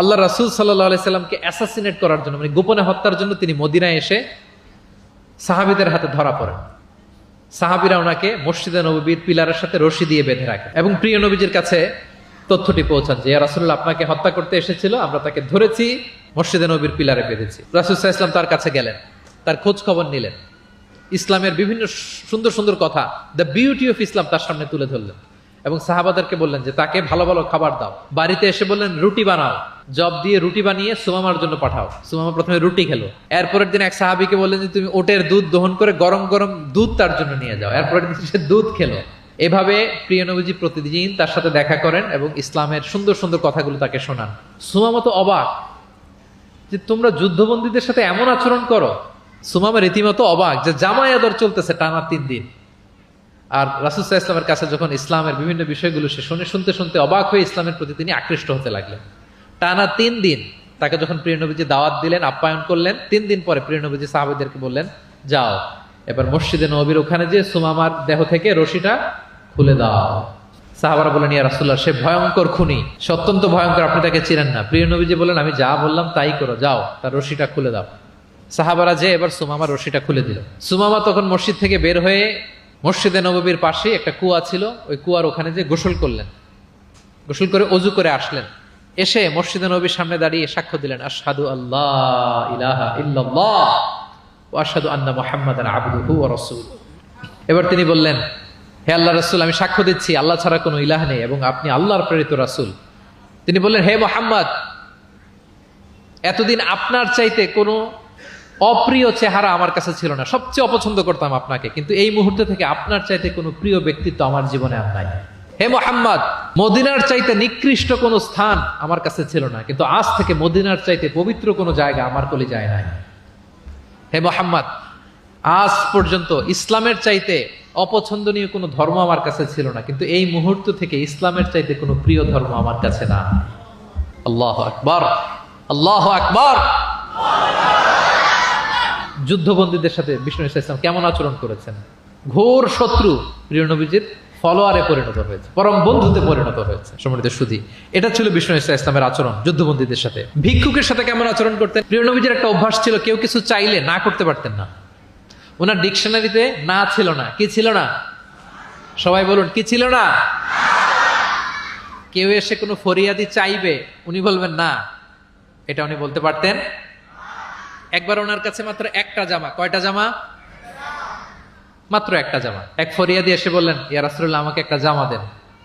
আল্লাহ রাসূল সাল্লাল্লাহু আলাইহি সাল্লামকে অ্যাসাসিনেট করার জন্য, মানে গোপনে হত্যার জন্য তিনি মদিনায় এসে সাহাবীদের হাতে ধরা পড়েন। সাহাবীরা ওনাকে মসজিদে নববীর পিলারের সাথে রশি দিয়ে বেঁধে রাখে এবং প্রিয় নবীজির কাছে তথ্যটি পৌঁছান যে ইয়া রাসূলুল্লাহ আপনাকে হত্যা করতে এসেছিল, আমরা তাকে ধরেছি, মসজিদে নববীর পিলারে বেঁধেছি। রাসূল সাল্লাল্লাহু আলাইহি ওয়াসাল্লাম তার কাছে গেলেন, তার খোঁজ খবর নিলেন, ইসলামের বিভিন্ন সুন্দর সুন্দর কথা, দ্য বিউটি অফ ইসলাম তার সামনে তুলে ধরলেন এবং সাহাবাদেরকে বললেন যে তাকে ভালো ভালো খাবার দাও। বাড়িতে এসে বললেন রুটি বানাও, জব দিয়ে রুটি বানিয়ে সুমামার জন্য পাঠাও। সুমামা প্রথমে রুটি খেলো। এরপরের দিন এক সাহাবীকে বললেন যে তুমি ওটের দুধ দহন করে গরম গরম দুধ তার জন্য নিয়ে যাও। এরপরের দিন সে দুধ খেলো। এভাবে প্রিয় নবীজি প্রতিদিন তার সাথে দেখা করেন এবং ইসলামের সুন্দর সুন্দর কথাগুলো তাকে শোনান। সুমামা তো অবাক যে তোমরা যুদ্ধবন্দীদের সাথে এমন আচরণ করো। সুমামা রীতিমতো অবাক যে জামাই আদর চলতেছে টানা 3 দিন। আর রাসূল সাল্লাল্লাহু আলাইহি ওয়াসাল্লামের কাছে যখন ইসলামের বিভিন্ন বিষয়গুলো সে শুনতে শুনতে অবাক হয়ে ইসলামের প্রতি তিনি আকৃষ্ট হতে লাগলেন। টানা 3 দিন তাকে যখন প্রিয় নবীজি দাওয়াত দিলেন, আপ্যায়ন করলেন, 3 দিন পরে প্রিয় নবীজি সাহাবীদেরকে বললেন যাও এবার মসজিদে নববীর ওখানে যে সুমামার দেহ থেকে রশিটা খুলে দাও। সাহাবারা বললেন ইয়া রাসূলুল্লাহ সে ভয়ঙ্কর খুনি, সে অত্যন্ত ভয়ঙ্কর, আপনি তাকে চিনেন না। প্রিয় নবীজি বললেন আমি যা বললাম তাই করো, যাও তার রশিটা খুলে দাও। সাহাবারা যে এবার সুমামার রশিটা খুলে দিল। সুমামা তখন মসজিদ থেকে বের হয়ে মসজিদে নববীর পাশে একটা কুয়া ছিল, ওই কুয়ার ওখানে যে গোসল করলেন, গোসল করে অজু করে আসলেন। এসে মসজিদে নববীর সামনে দাঁড়িয়ে সাক্ষ্য দিলেন আশহাদু আল্লাহ ইলাহা ইল্লাল্লাহ ওয়া আশহাদু আন্না মুহাম্মাদান আবদুহু ওয়া রাসূলুহু। এবার তিনি বললেন হে আল্লাহর রাসূল আমি সাক্ষ্য দিচ্ছি আল্লাহ ছাড়া কোনো ইলাহ নেই এবং আপনি আল্লাহর প্রেরিত রাসূল। তিনি বললেন হে মুহাম্মদ এতদিন আপনার চাইতে কোনো অপ্রিয় চেহারা আমার কাছে ছিল না, সবচেয়ে অপছন্দ করতাম আপনাকে, কিন্তু এই মুহূর্তে থেকে আপনার চাইতে কোনো প্রিয় ব্যক্তিত্ব আমার জীবনে আর নাই। হে মুহাম্মদ মদিনার চাইতে নিকৃষ্ট কোনো স্থান আমার কাছে ছিল না, কিন্তু আজ থেকে মদিনার চাইতে পবিত্র কোনো জায়গা আমার কলিজায় নাই। হে মুহাম্মদ আজ পর্যন্ত ইসলামের চাইতে অপছন্দনীয় কোনো ধর্ম আমার কাছে ছিল না, কিন্তু এই মুহূর্ত থেকে ইসলামের চাইতে কোনো প্রিয় ধর্ম আমার কাছে না। আল্লাহু আকবার, আল্লাহু আকবার। যুদ্ধবন্দীদের সাথে বিষ্ণু ইসলাম কেমন আচরণ করেছেন। ঘোর শত্রু প্রিয় নবীজির ফলোয়ারে পরিণত হয়েছে, পরম বন্ধুতে পরিণত হয়েছে। সম্মানিত সুধী, এটা ছিল বিষ্ণু ইসলামের আচরণ যুদ্ধবন্দীদের সাথে। ভিক্ষুকের সাথে কেমন আচরণ করতেন। প্রিয় নবীজির একটা অভ্যাস ছিল, কেউ কিছু চাইলে না করতে পারতেন না। ওনার ডিকশনারিতে না ছিল না। কি ছিল না? সবাই বলুন কি ছিল না? কেউ এসে কোনো ফরিয়াদি চাইবে, উনি বলবেন না, এটা উনি বলতে পারতেন। একবার ওনার কাছে মাত্র একটা জামা, কয়টা জামা? মাত্র একটা জামা। এক ফরিয়াদি এসে বললেন ইয়া রাসূলুল্লাহ আমাকে একটা জামা দেন।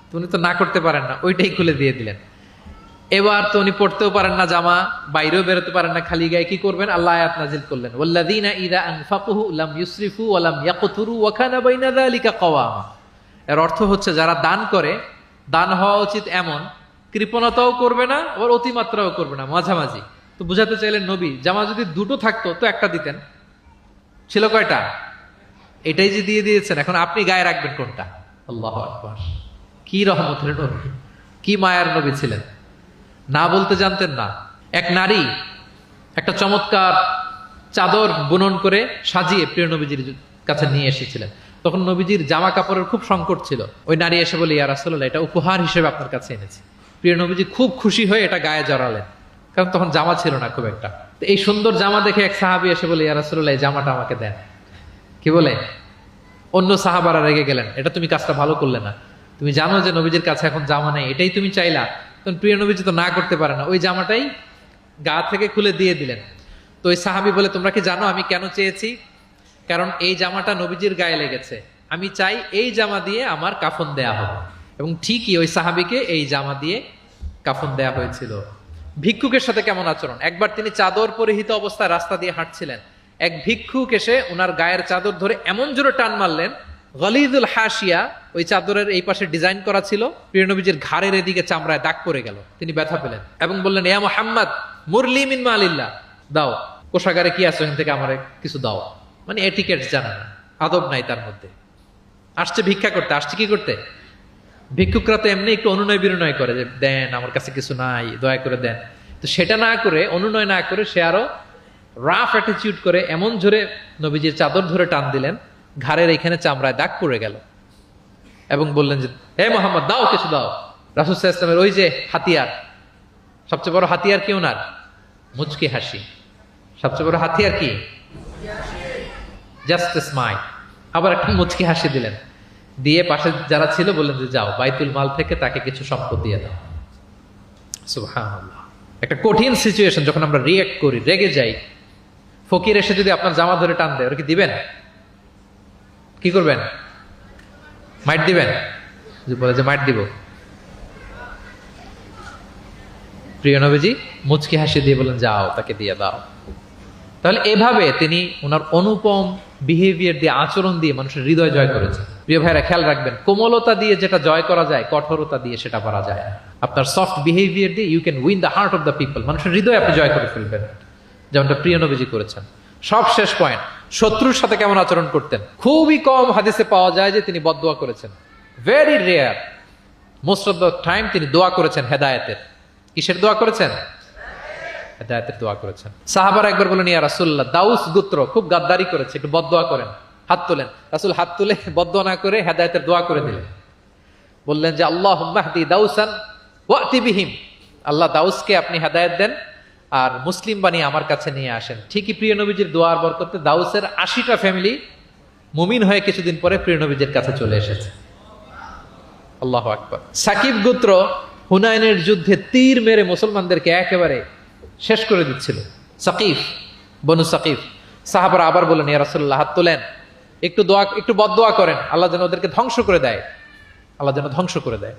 তো উনি তো না করতে পারেন না, ওইটাই খুলে দিয়ে দিলেন। এবার তো উনি পড়তেও পারেন না জামা, বাইরেও বেরোতে পারেন না, খালি গায়ে কি করবেন? আল্লাহ আয়াত নাজিল করলেন ওয়াল্লাযীনা ইযা আনফাকু লাম ইউসরিফু ওয়া লাম ইয়াকতুরু ওয়া কানা বাইনা যালিকা কাওয়ামা। এর অর্থ হচ্ছে যারা দান করে, দান হওয়া উচিত এমন, কৃপণতাও করবে না আবার অতিমাত্রাও করবে না, মাঝামাঝি। তো বুঝাতে চাইলেন নবী জামা যদি দুটো থাকতো তো একটা দিতেন, ছিল কয়টা? এটাই যে দিয়ে দিয়েছেন, এখন আপনি গায়ে রাখবেন কোনটা? আল্লাহু আকবার। কি রহমতের নবী, কি মায়ার নবী ছিলেন। না বলতে জানতেন না। এক নারী একটা চমৎকার চাদর বুনন করে সাজিয়ে প্রিয় নবীজির কাছে নিয়ে এসেছিলেন। তখন নবীজির জামা কাপড়ের খুব সংকট ছিল। ওই নারী এসে বলে ইয়া রাসূলুল্লাহ এটা উপহার হিসেবে আপনার কাছে এনেছি। প্রিয় নবীজি খুব খুশি হয়ে এটা গায়ে জড়ালেন, কারণ তখন জামা ছিল না খুব একটা। তো এই সুন্দর জামা দেখে এক সাহাবী এসে বলে ইয়া রাসূলুল্লাহ এই জামাটা আমাকে দেন। কি বলে? অন্য সাহাবারা রেগে গেলেন, এটা তুমি কাজটা ভালো করলে না, তুমি জানো যে নবীজির কাছে এখন জামা নেই, এটাই তুমি চাইলা। তখন প্রিয় নবীজি তো না করতে পারে না, ওই জামাটাই গা থেকে খুলে দিয়ে দিলেন। তো ওই সাহাবী বলে তোমরা কি জানো আমি কেন চেয়েছি? কারণ এই জামাটা নবীজির গায়ে লেগেছে, আমি চাই এই জামা দিয়ে আমার কাফন দেয়া হবে। এবং ঠিকই ওই সাহাবীকে এই জামা দিয়ে কাফন দেয়া হয়েছিল। ভিক্ষুকের সাথে কেমন আচরণ। একবার তিনি চাদর পরিহিত অবস্থায় রাস্তা দিয়ে হাঁটছিলেন, এক ভিক্ষুক এসে ওনার গায়ের চাদর ধরে এমন জোরে টান মারলেন, গলিদুল হাসিয়া, ওই চাদরের এই পাশে ডিজাইন করা ছিল, প্রিয় নবীজির ঘাড়ের এদিকে চামড়ায় দাগ পড়ে গেল। তিনি ব্যথা পেলেন এবং বললেন ইয়া মুহাম্মদ মুরলি মিন মালিল্লাহ, দাও কোষাগারে কি আছে ওখান থেকে আমারে কিছু দাও। মানে এটিকেট জানা না, আদব নাই তার মধ্যে। আসছে ভিক্ষা করতে, আসছে কি করতে? ভিক্ষুকরা তো এমনি একটু অনুনয় বিনয় করে যে দেন আমার কাছে কিছু নাই, দয়া করে দেন। তো সেটা না করে, অনুনয় না করে, সে আরো রাফ অ্যাটিটিউড করে এমন জোরে নবীজির চাদর ধরে টান দিলেন, ঘাড়ের এখানে চামড়ায় দাগ পড়ে গেল এবং বললেন যে হে মুহাম্মদ দাও, কিছু দাও। রাসূল সাল্লাল্লাহু আলাইহি ওয়াসাল্লামের ওই যে হাতিয়ার, সবচেয়ে বড় হাতিয়ার কি ওনার? মুচকি হাসি। সবচেয়ে বড় হাতিয়ার কি? Just smile. আবার একটা মুচকি হাসি দিলেন, দিয়ে পাশে যারা ছিল বললেন যে যাও বাইতুল মাল থেকে তাকে কিছু সম্পদ দিয়ে দাও। সুবহানাল্লাহ। একটা কঠিন সিচুয়েশন যখন আমরা রিয়েক্ট করি, রেগে যাই, ফকির এসে যদি আপনার জামা ধরে টান দেয়, ওরা কি দিবেন? কি করবেন? মাইট দিবেন? বলে যে মাইট দিব। প্রিয় নবীজি মুচকি হাসি দিয়ে বলেন যাও তাকে দিয়ে দাও। তাহলে এভাবে তিনি ওনার অনুপম বিহেভিয়ার দিয়ে, আচরণ দিয়ে মানুষের হৃদয় জয় করেছেন। প্রিয় ভাইরা খেয়াল রাখবেন, কোমলতা দিয়ে যেটা জয় করা যায়, কঠোরতা দিয়ে সেটা করা যায় না। আপনার সফট বিহেভিয়ার দিয়ে you can win the heart of the people, মানুষের হৃদয় আপনি জয় করে ফেলবেন, যেমনটা প্রিয় নবীজি করেছেন। সব শেষ পয়েন্ট, শত্রুর সাথে কেমন আচরণ করতেন। খুবই কম হাদিসে পাওয়া যায় যে তিনি বদদোয়া করেছেন, very rare. Most of the time তিনি দোয়া করেছেন হেদায়েতের। কিসের দোয়া করেছেন? হেদায়েতের দোয়া করেছেন। সাহাবারা একবার বলেন ইয়া রাসূলুল্লাহ, দাউস গোত্র খুব গাদ্দারি করেছে, একটু বদদোয়া করেন। হাত তোলেন। রাসূল হাত তুলে বদদোয়া না করে হেদায়েতের দোয়া করে দিলেন। বললেন যে আল্লাহুম্মা হদি দাউসান ওয়াতি বিহিম, আল্লাহ দাউসকে আপনি হেদায়েত দেন আর মুসলিম বানিয়ে আমার কাছে নিয়ে আসেন। ঠিকই প্রিয় নবীজির দোয়ার বরকতে দাউসের ৮০টা ফ্যামিলি মুমিন হয়ে কিছুদিন পরে প্রিয় নবীজির কাছে চলে এসেছে। আল্লাহু আকবার। সাকিব গোত্র হুনাইনের যুদ্ধে তীর মেরে মুসলমানদেরকে একেবারে শেষ করে দিচ্ছিল। সাকিফ, বনু সাকিফ। সাহাবারা আবার বলেন ইয়া রাসূলুল্লাহ, হাত তোলেন, একটু বদদোয়া করেন, আল্লাহ যেন ওদেরকে ধ্বংস করে দেয়, আল্লাহ যেন ধ্বংস করে দেয়।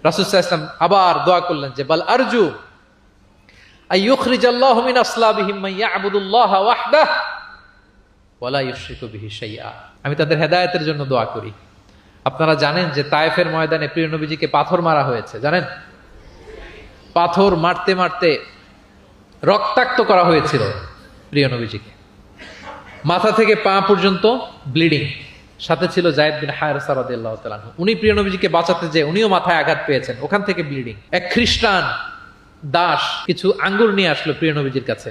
রাসূল সাল্লাল্লাহু আলাইহি ওয়াসাল্লাম আবার দোয়া করলেন যে বাল আরজু আইয়ুখরিজাল্লাহু মিন আসলাবিহিম মান ইয়াবুদুল্লাহা ওয়াহদাহু ওয়া লা ইউশরিকু বিহি শাইআ। আমি তাদের হেদায়েতের জন্য দোয়া করি। আপনারা জানেন যে তায়েফের ময়দানে প্রিয় নবীজিকে পাথর মারা হয়েছে, জানেন? পাথর মারতে মারতে রক্তাক্ত করা হয়েছিল প্রিয় নবীজিকে, মাথা থেকে পা পর্যন্ত ব্লিডিং। সাথে ছিল যায়েদ বিন হারেসা রাদিয়াল্লাহু তাআলা আনহু। উনি প্রিয় নবীজিকে বাঁচাতে যেয়ে উনিও মাথায় আঘাত পেয়েছেন, ওখান থেকে ব্লিডিং। এক খ্রিস্টান দাস কিছু আঙ্গুর নিয়ে আসলো প্রিয় নবীজির কাছে,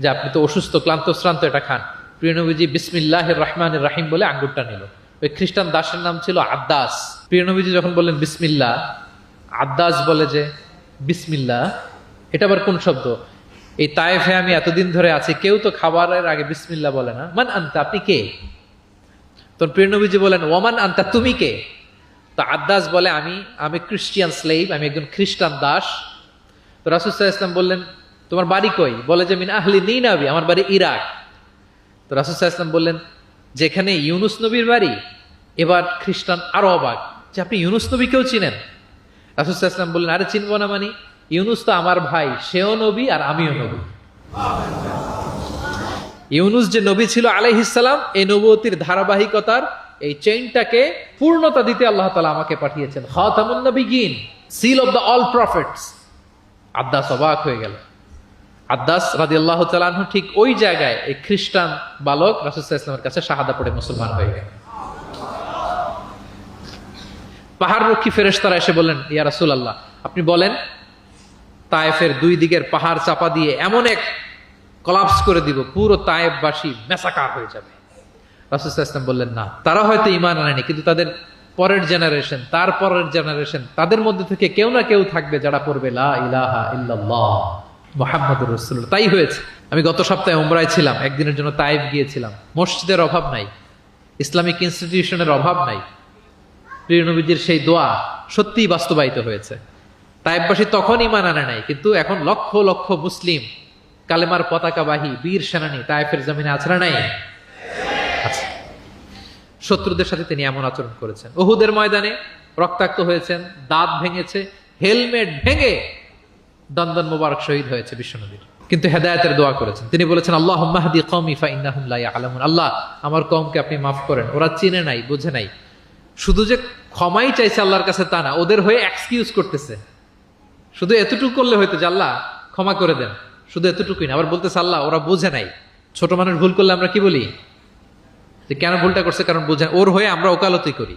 যে আপনি তো অসুস্থ, ক্লান্ত শ্রান্ত, এটা খান। প্রিয় নবীজি বিসমিল্লাহির রহমানির রহিম বলে আঙ্গুরটা নিল। ওই খ্রিস্টান দাসের নাম ছিল আদ্দাস। প্রিয় নবীজি যখন বললেন বিসমিল্লাহ, আদ্দাস বলে যে বিসমিল্লাহ এটা আবার কোন শব্দ? এই তায়েফে আমি এতদিন ধরে আছি, কেউ তো খাবারের আগে বিসমিল্লাহ বলে না। মান আনতা, আপনি কে? তো প্রিয় নবীজি বলেন ওমান আনতা, তুমি কে? তো আদ্দাস বলে আমি ক্রিশ্চিয়ান স্লেভ, আমি একজন খ্রিস্টান দাস। তো রাসূল সাল্লাল্লাহু আলাইহি ওয়াসাল্লাম বললেন তোমার বাড়ি কই? বলে যে মিন আহলি নিনাবি, আমার বাড়ি ইরাক। তো রাসূল সাল্লাল্লাহু আলাইহি ওয়াসাল্লাম বললেন যেখানে ইউনুস নবীর বাড়ি। এবার খ্রিস্টান আরো অবাক যে আপনি ইউনুস নবীকেও চিনেন? রাসূল সাল্লাল্লাহু আলাইহি ওয়াসাল্লাম বললেন আরে চিনবো না মানে, ইউনুস তো আমার ভাই, সেও নবী আর আমিও নবী। ইউনুস যে নবী ছিল আলাইহিস সালাম, এই নবুয়তির ধারাবাহিকতার এই চেইনটাকে পূর্ণতা দিতে আল্লাহ তাআলা আমাকে পাঠিয়েছেন। খাতামুন নবিয়্যিন, seal of the all prophets. Addas অবাক হয়ে গেল। আদ্দাস রাদিয়াল্লাহু তাআলা আনহু ঠিক ওই জায়গায় এই খ্রিস্টান বালক রাসূল সাল্লাল্লাহু আলাইহি ওয়াসাল্লামের কাছে শাহাদা পড়ে মুসলমান হয়ে গেল। পাহাড় রক্ষী ফেরেশতারা এসে বললেন ইয়া রাসূলুল্লাহ, আপনি বলেন তায়েফের দুই দিকের পাহাড় চাপা দিয়ে এমন এক কলাপস করে দিব, পুরো তায়েফবাসী মেসাকার হয়ে যাবে। রাসূল সাল্লাল্লাহু আলাইহি ওয়াসাল্লাম বললেন না, তারা হয়তো ঈমান আনেনি, কিন্তু তাদের পরের জেনারেশন, তার পরের জেনারেশন, তাদের মধ্যে থেকে কেউ না কেউ থাকবে যারা পড়বে লা ইলাহা ইল্লাল্লাহ মুহাম্মাদুর রাসূলুল্লাহ। তাই হয়েছে। আমি গত সপ্তাহে উমরায় ছিলাম, একদিনের জন্য তায়েফ গিয়েছিলাম। মসজিদের অভাব নাই, ইসলামিক ইনস্টিটিউশনের অভাব নাই। প্রিয় নবীজির সেই দোয়া সত্যিই বাস্তবায়িত হয়েছে। তায়েফবাসী তখন ঈমান আনে নাই, কিন্তু এখন লক্ষ লক্ষ মুসলিম কালেমার পতাকাবাহী বীর সেনানী তায়েফের জমিনে আছে না নাই? আছে। শত্রুদের সাথে তিনি এমন আচরণ করেছেন। উহুদের ময়দানে রক্তাক্ত হয়েছেন, দাঁত ভেঙেছে, হেলমেট ভেঙে দন্দন মোবারক শহীদ হয়েছে বিশ্বনবীর। কিন্তু হেদায়েতের দোয়া করেছেন। তিনি বলেছেন আল্লাহুম্মা হদি কওমি ফাইন্নাহুম লা ইয়ালামুন, আল্লাহ আমার কওমকে আপনি মাফ করেন, ওরা চিনে নাই, বুঝে নাই। শুধু যে ক্ষমাই চাইছে আল্লাহর কাছে তা না, ওদের হয়ে এক্সকিউজ করতেছে। শুধু এতটুকু করলে হয়তো যে আল্লাহ ক্ষমা করে দেন, শুধু এতটুকুই না, আবার বলতেছে আল্লাহ ওরা বুঝে নাই। ছোট মানুষ ভুল করলে আমরা কি বলি? যে কেন ভুলটা করছে, কারণ বুঝে। ওর হয়ে আমরা ওকালতি করি।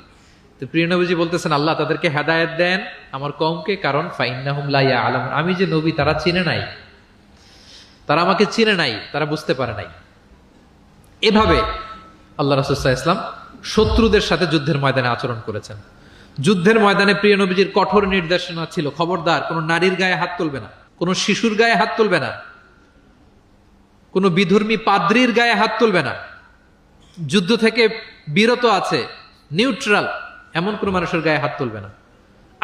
তো প্রিয় নবীজি বলতেছেন আল্লাহ তাদেরকে হেদায়েত দেন আমার কওমকে, কারণ ফাইন্নাহুম লা ইয়ালামুন, আমি যে নবী তারা চিনে নাই, তারা আমাকে চিনে নাই, তারা বুঝতে পারে নাই। এভাবে আল্লাহ রাসূল সাল্লাল্লাহু আলাইহি ওয়াসাল্লাম শত্রুদের সাথে যুদ্ধের ময়দানে আচরণ করেছেন। যুদ্ধের ময়দানে প্রিয় নবীজির কঠোর নির্দেশনা ছিল খবরদার কোনো নারীর গায়ে হাত তুলবে না। কোনো শিশুর গায়ে হাত তুলবে না, কোনো বিধর্মী পাদ্রীর গায়ে হাত তুলবে না, যুদ্ধ থেকে বিরত আছে, নিউট্রাল এমন কোনো মানুষের গায়ে হাত তুলবে না।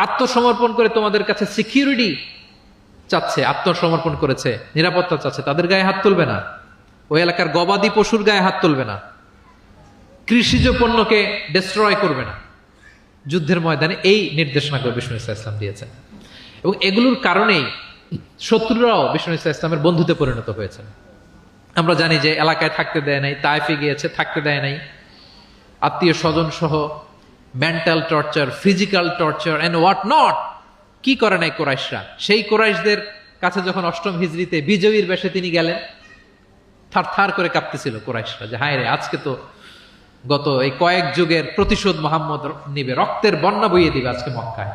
আত্মসমর্পণ করে তোমাদের কাছে সিকিউরিটি চাচ্ছে, আত্মসমর্পণ করেছে, নিরাপত্তা চাচ্ছে, তাদের গায়ে হাত তুলবে না। ওই এলাকার গবাদি পশুর গায়ে হাত তুলবে না, কৃষিজ পণ্যকে ডিস্ট্রয় করবে না। যুদ্ধের ময়দানে এই নির্দেশনাগুলো বিষ্ণু ইসা ইসলাম দিয়েছেন, এবং এগুলোর কারণেই শত্রুরাও বিষ্ণু ইসা ইসলামের বন্ধুতে পরিণত হয়েছেন। আমরা জানি যে এলাকায় থাকতে দেয় নাই, তায়েফে গিয়েছে, থাকতে দেয় নাই, আত্মীয় স্বজন সহ mental torture, physical torture and what not, কি করে নাই কোরাইশরা। সেই কোরাইশদের কাছে যখন অষ্টম হিজরিতে বিজয়ীর বেশে তিনি গেলেন, থার থার করে কাঁপতেছিল কোরাইশরা যে হায় রে, আজকে তো গত এই কয়েক যুগের প্রতিশোধ মোহাম্মদ নিবে, রক্তের বন্যা বইয়ে দিবে আজকে মক্কায়।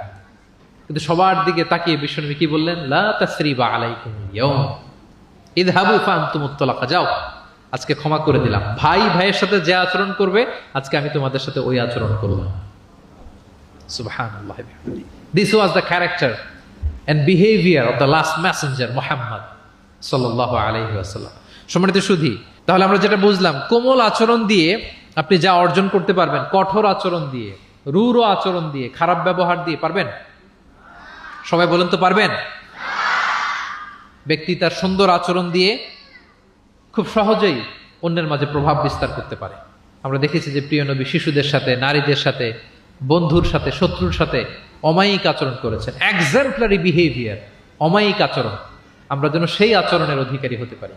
কিন্তু সবার দিকে তাকিয়ে বিশ্বনবী কি বললেন? লা তাসরিবা আলাইকুমুল ইয়াউম ইযহাবু ফাআনতুমুত তালাকা, যাও আজকে ক্ষমা করে দিলাম। ভাই ভাইয়ের সাথে যে আচরণ করবে, আজকে আমি তোমাদের সাথে ওই আচরণ করলাম। সুবহানাল্লাহ। This was the character and behavior of the last messenger Muhammad sallallahu alayhi wasallam. সম্মানিত সুধী, তাহলে আমরা যেটা বুঝলাম, কোমল আচরণ দিয়ে আপনি যা অর্জন করতে পারবেন, কঠোর আচরণ দিয়ে, রূঢ় আচরণ দিয়ে, খারাপ ব্যবহার দিয়ে পারবেন? সবাই বলেন তো পারবেন? ব্যক্তি তার সুন্দর আচরণ দিয়ে খুব সহজেই অন্যের মাঝে প্রভাব বিস্তার করতে পারে। আমরা দেখেছি যে প্রিয় নবী শিশুদের সাথে, নারীদের সাথে, বন্ধুর সাথে, শত্রুর সাথে অমায়িক আচরণ করেছেন। এক্সাম্পলারি বিহেভিয়ার, অমায়িক আচরণ। আমরা যেন সেই আচরণের অধিকারী হতে পারি,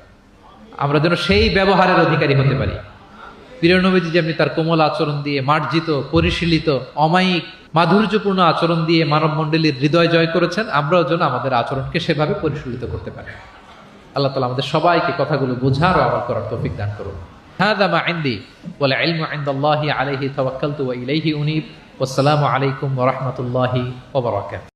আমরা যেন সেই ব্যবহারের অধিকারী হতে পারি। প্রিয় নবীজি যেমনি তার কোমল আচরণ দিয়ে, মার্জিত, পরিশীলিত, অমায়িক, মাধুর্যপূর্ণ আচরণ দিয়ে মানব মণ্ডলীর হৃদয় জয় করেছেন, আমরাও যেন আমাদের আচরণকে সেভাবে পরিশীলিত করতে পারি। আল্লাহ তাআলা আমাদের সবাইকে কথাগুলো বোঝার ও আমল করার তৌফিক দান করুন। হাযা মা ইনদি ওয়াল ইলমু ইনদাল্লাহি আলাইহি তাওয়াক্কালতু ওয়া ইলাইহি উনীব। ওয়াসসালামু আলাইকুম ওয়া রাহমাতুল্লাহি ওয়া বারাকাতুহু।